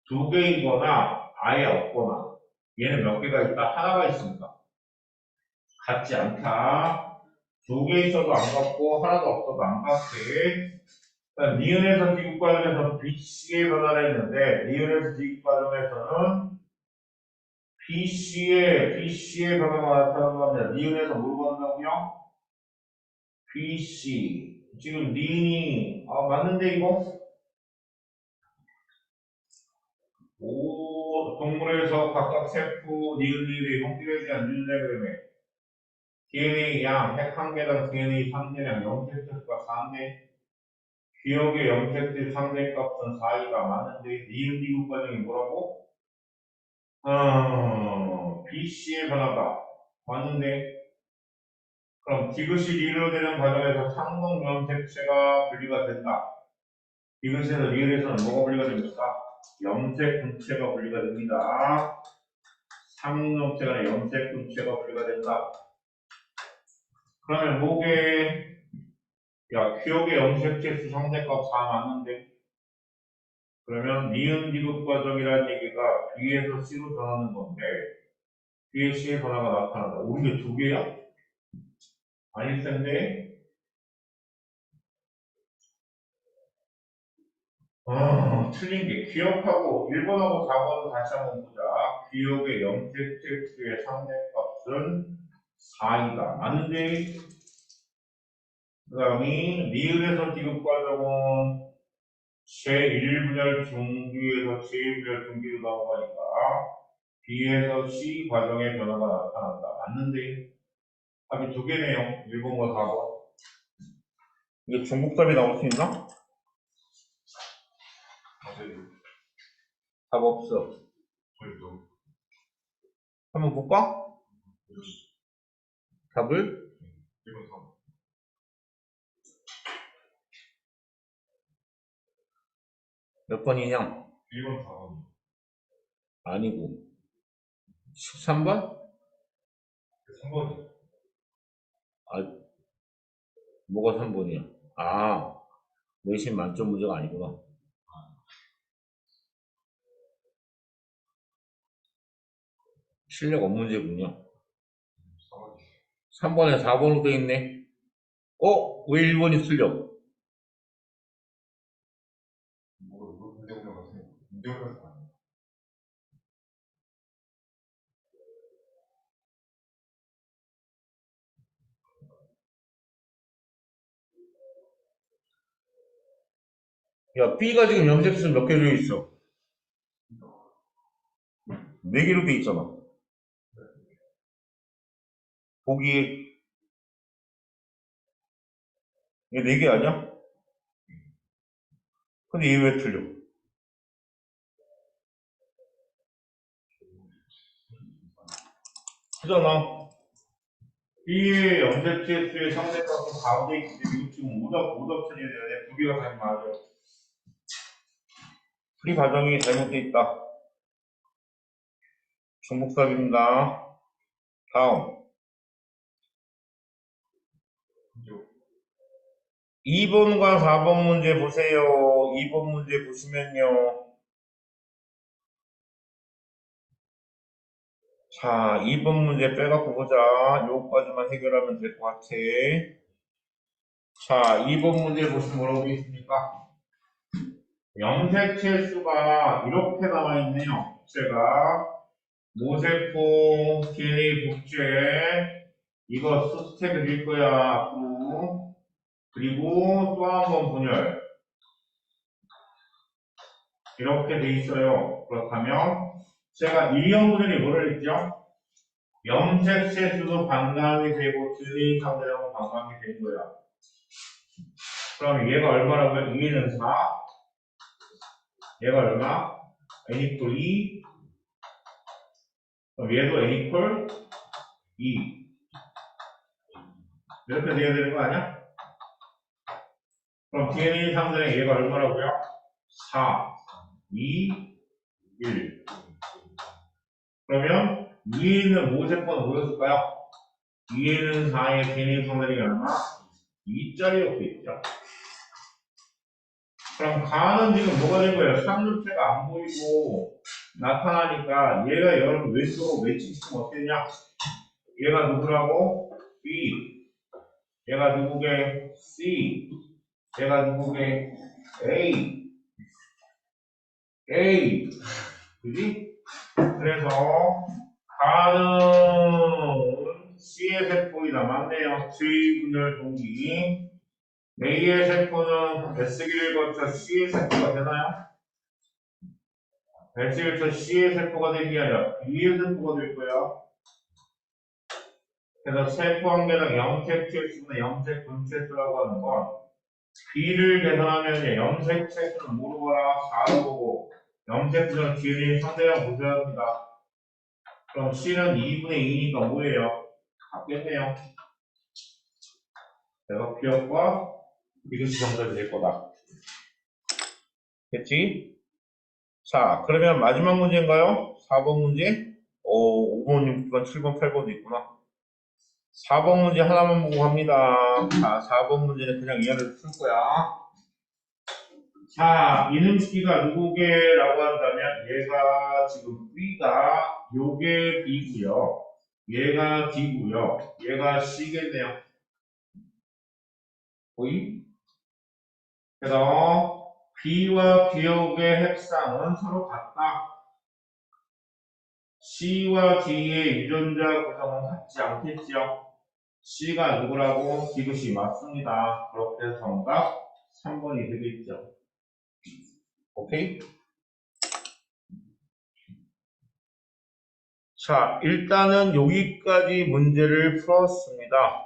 두 개이거나 아예 없거나. 얘는 몇 개가 있다? 하나가 있습니다. 같지 않다. 두 개 있어도 안 같고 하나도 없어도 안 같아. 그러니까 니은에서 디귿 과정에서 BC의 변화를 했는데 니은에서 디귿 과정에서는 BC의 변화가 나타나는 겁니다. 니은에서 뭘 간다고요? BC. 지금 니은이 맞는데 이거? 오, 동물에서 각각 세포 니은들의 형질에 대한 윤곽그램에 DNA 양, 핵 한 개당 DNA 상대량 0.7가 4인데 기억의 0.7 상대값은 4이가 맞는데 니은 디귿 과정이 뭐라고? BC의 변화가 맞는데 그럼 디귿이 리로 되는 과정에서 상동 염색체가 분리가 된다. 디귿에서 리을에서는 뭐가 분리가 됩니까? 염색 분체가 분리가 됩니다. 상동염체가 아니라 염색 분체가 분리가 된다. 그러면 목에 기억의 염색체 수 상대값 4 맞는데 그러면 니은 디귿 과정이라는 얘기가 B에서 C로 변하는 건데 B의 C의 변화가 나타난다. 우리 게 두 개야? 아닐 텐데 틀린 게 기억하고 1번하고 4번을 다시 한번 보자. 기억의 염색체수의 상대값은 4이다. 맞는데 그 다음이 니은에서 디귿 과정은 제1분열 중기에서 제2분열 중기로 넘어가니까 B에서 C 과정의 변화가 나타난다. 맞는데 답이 두 개네요. 1번과 4번. 이게 중복답이 나올 수 있나? 답 없어. 한번 볼까? 답을? 몇 번이냐? 1번, 4번. 아니고 13번? 3번이. 아, 뭐가 3번이야? 내신 만점 문제가 아니구나. 실력 업문제군요. 4번이. 3번에 4번으로 돼 있네. 왜 1번이 틀려? 이거 문제 올라가서. 문제 올라가서 아니야. 야, B가 지금 염색수 몇 개로 돼 있어? 4개로 돼 있잖아. 보기에 얘 4개 아니야? 근데 얘 왜 틀려? 그잖아. B의 염색체 수의 상대값은 가운데 있기 때문에 이거 지금 오답 처리해야 돼. 두 개가 다 맞아. 풀이 과정이 잘못돼 있다. 중복답입니다. 다음. 2번과 4번 문제 보세요. 2번 문제 보시면요. 자, 2번 문제 빼갖고 보자. 요거까지만 해결하면 될 것 같아. 자, 2번 문제 보시면 뭐라고 되어 있습니까? 염색체 수가 이렇게 나와 있네요. 제가 모세포 DNA 복제 이거 수스택을 줄 거야 앞으로. 그리고 또 한 번 분열 이렇게 돼 있어요. 그렇다면 제가 1형 분열이 뭐를 했죠? 염색체 수도 반감이 되고 DNA 상대하고 반감이 되는 거야. 그럼 얘가 얼마라고요? 2는 4 얘가 얼마? n equal 2 그럼 얘도 n equal 2 이렇게 돼야 되는 거 아니야? 그럼 DNA 상대는 얘가 얼마라고요? 4 2 1 그러면 위에 있는 모세포는 뭐였을까요? 위에 있는 4의 DNA 상대이 얼마? 2짜리였고 있죠. 그럼 가는 지금 뭐가 된 거예요? 쌍둥체가 안 보이고 나타나니까 얘가 여러분 왼쪽으로 매칭시키면 어떻게 되냐? 얘가 누구라고? B 얘가 누구게? C 얘가 누구게? A A 그지? 그래서 가는 C의 세포이다 맞네요. J 분열 동기 A의 세포는 S기를 거쳐 C의 세포가 되나요? S기를 거쳐 C의 세포가 되는 게 아니라 B의 세포가 될 거야. 그래서 세포 한 개당 염색체 수나 염색 분체 수라고 하는 건 B를 계산하면 염색체 수는 뭐로 봐라? 4로 보고 염색 수는 DNA 상대랑 보셔야 합니다. 그럼 C는 2분의 2니까 뭐예요? 같겠네요. 그래서 기억과 이것이 정답이 될 거다. 됐지? 자, 그러면 마지막 문제인가요? 4번 문제? 5번, 6번, 7번, 8번도 있구나. 4번 문제 하나만 보고 갑니다. 자, 4번 문제는 그냥 이해를 풀 거야. 자, 이놈씨가 누구게라고 한다면 얘가 지금 B가 요게 B고요. 얘가 D고요. 얘가 C겠네요. 보이? 그래서 B와 B역의 핵상은 서로 같다. C와 D의 유전자 구성은 같지 않겠지요. C가 누구라고? 이것이 맞습니다. 그렇게 해서 정답 3번이 되겠죠. 오케이? 자, 일단은 여기까지 문제를 풀었습니다.